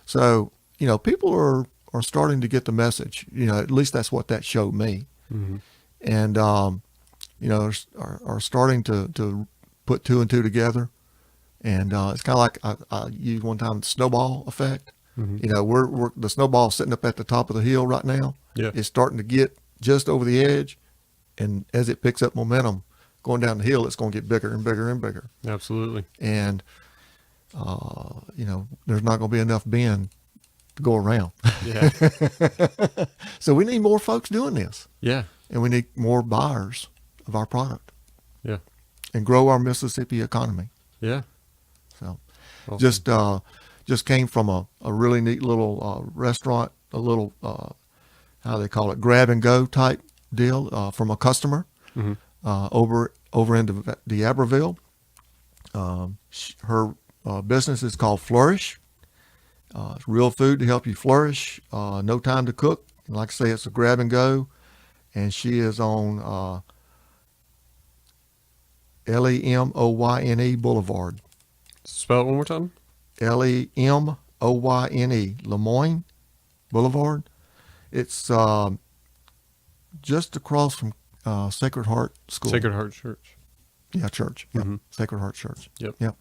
So, you know, people are starting to get the message. You know, at least that's what that showed me. Mm-hmm. And, you know, are starting to put two and two together. And it's kind of like I used one time the snowball effect. Mm-hmm. You know, we're the snowball sitting up at the top of the hill right now. Yeah. It's starting to get just over the edge. And as it picks up momentum going down the hill, it's going to get bigger and bigger and bigger. Absolutely. And, you know, there's not going to be enough bend to go around. Yeah. So we need more folks doing this. Yeah. And we need more buyers of our product. Yeah. And grow our Mississippi economy. Yeah. So Awesome. just came from a really neat little restaurant, a little, how they call it, grab and go type deal from a customer Mm-hmm. over in D'Iberville. Her business is called Flourish. It's real food to help you flourish. No time to cook. And like I say, it's a grab and go. And she is on Lemoyne Boulevard. Spell it one more time. Lemoyne, Lemoyne Boulevard. It's just across from Sacred Heart School. Sacred Heart Church. Yeah, church. Yep. Mhm. Sacred Heart Church. Yep. Yep.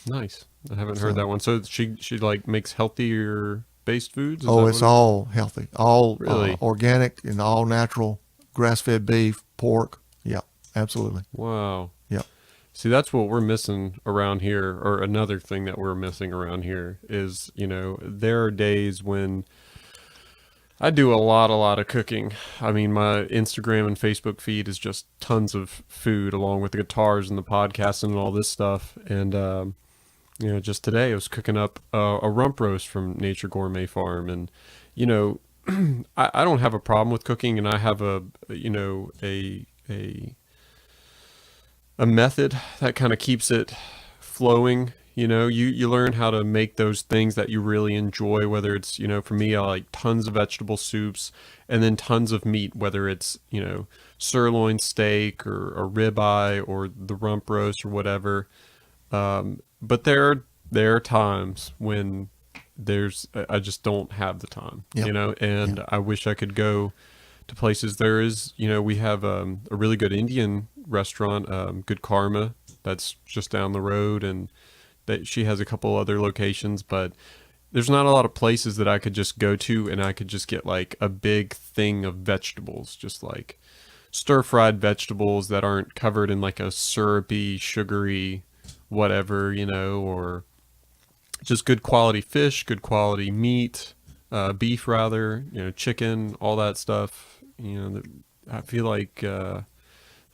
Nice. I haven't So- heard that one. So she like makes healthier based foods? Is Oh, that it's what it- all healthy, all Really? organic and all natural, grass-fed beef, pork. Yep, absolutely. Wow. Yep. See, that's what we're missing around here, or another thing that we're missing around here is, there are days when I do a lot of cooking. I mean, my Instagram and Facebook feed is just tons of food, along with the guitars and the podcast and all this stuff. And, just today I was cooking up a rump roast from Nature Gourmet Farm. And, I don't have a problem with cooking, and I have a method that kind of keeps it flowing. You learn how to make those things that you really enjoy, whether it's, for me, I like tons of vegetable soups and then tons of meat, whether it's, sirloin steak or a ribeye or the rump roast or whatever. But there are times when I just don't have the time, Yep. and I wish I could go to places. There is, we have a really good Indian restaurant, Good Karma, that's just down the road, and that she has a couple other locations, but there's not a lot of places that I could just go to and I could just get like a big thing of vegetables, just like stir-fried vegetables that aren't covered in like a syrupy, sugary, whatever, or just good quality fish, good quality meat, beef rather, chicken, all that stuff. I feel like there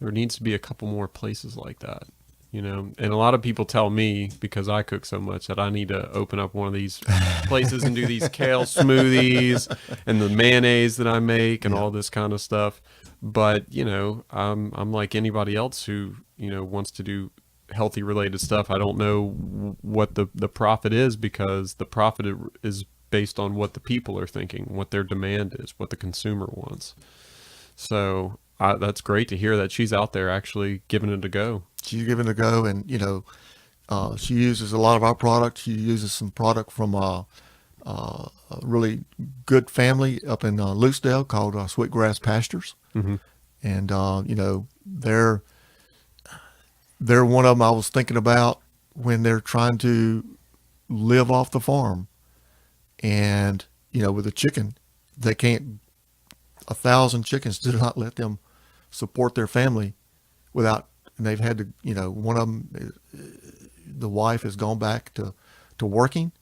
needs to be a couple more places like that. And a lot of people tell me, because I cook so much, that I need to open up one of these places and do these kale smoothies and the mayonnaise that I make and all this kind of stuff. But, I'm like anybody else who, wants to do healthy related stuff. I don't know what the profit is, because the profit is based on what the people are thinking, what their demand is, what the consumer wants. So that's great to hear that she's out there actually giving it a go. She's giving it a go, and she uses a lot of our product. She uses some product from a really good family up in Loosedale called Sweetgrass Pastures, Mm-hmm. and they're one of them I was thinking about when they're trying to live off the farm, and with a chicken, they can't. 1,000 chickens do not let them support their family without. And they've had to, one of them, the wife has gone back to working,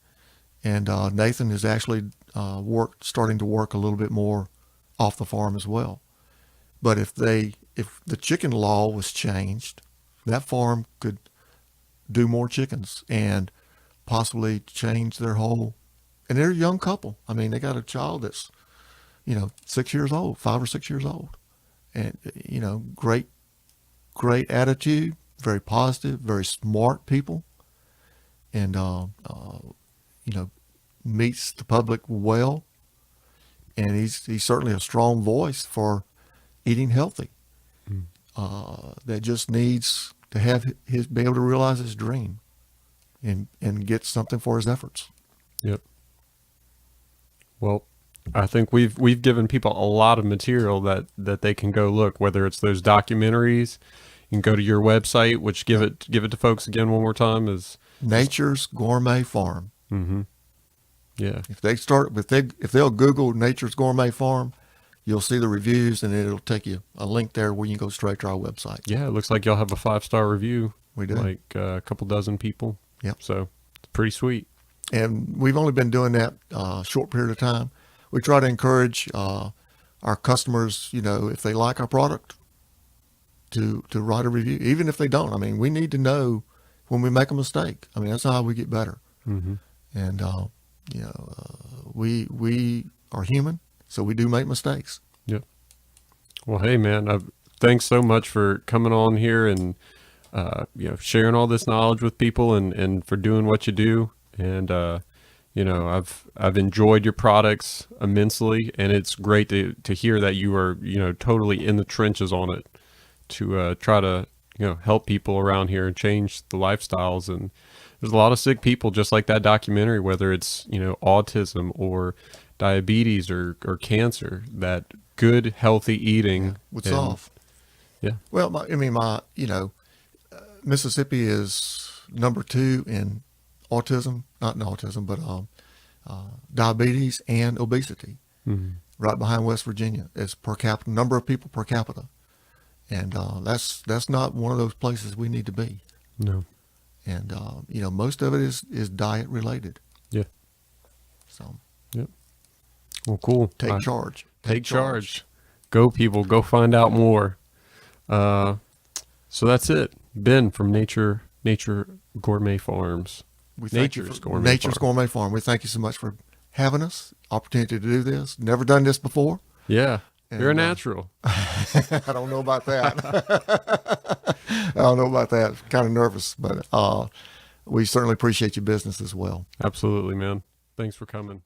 and Nathan is actually starting to work a little bit more off the farm as well. But if the chicken law was changed, that farm could do more chickens and possibly change their whole. And they're a young couple. I mean, they got a child that's, 6 years old, 5 or 6 years old, and great attitude, very positive, very smart people, and meets the public well, and he's certainly a strong voice for eating healthy. That just needs to be able to realize his dream, and get something for his efforts. Yep. Well, I think we've given people a lot of material that they can go look, whether it's those documentaries. You can go to your website, which give it to folks again one more time, is Nature's Gourmet Farm. Mm-hmm. Yeah. If they'll Google Nature's Gourmet Farm, you'll see the reviews, and it'll take you a link there where you can go straight to our website. Yeah, it looks like y'all have a 5-star review. We do. Like a couple dozen people. Yep. So it's pretty sweet. And we've only been doing that a short period of time. We try to encourage our customers, if they like our product, to write a review, even if they don't. I mean, we need to know when we make a mistake. I mean, that's how we get better. Mm-hmm. And we are human, so we do make mistakes. Yep. Well, hey man, thanks so much for coming on here and sharing all this knowledge with people, and for doing what you do. And I've enjoyed your products immensely, and it's great to hear that you are totally in the trenches on it to try to help people around here and change the lifestyles. And there's a lot of sick people, just like that documentary, whether it's autism or diabetes or cancer, that good healthy eating would solve. Yeah. Well, Mississippi is number 2 in autism, not in autism, but diabetes and obesity, right behind West Virginia. It's per capita, number of people per capita. And that's not one of those places we need to be. No. And, most of it is diet related. Yeah. So Yep. Well, cool. take charge. Take charge. Go, people. Go find out more. So that's it. Ben from Nature Gourmet Farms. Nature's Gourmet Farm. We thank you so much for having us. Opportunity to do this. Never done this before. Yeah. And, You're a natural. I don't know about that. I don't know about that. Kind of nervous, but we certainly appreciate your business as well. Absolutely, man. Thanks for coming.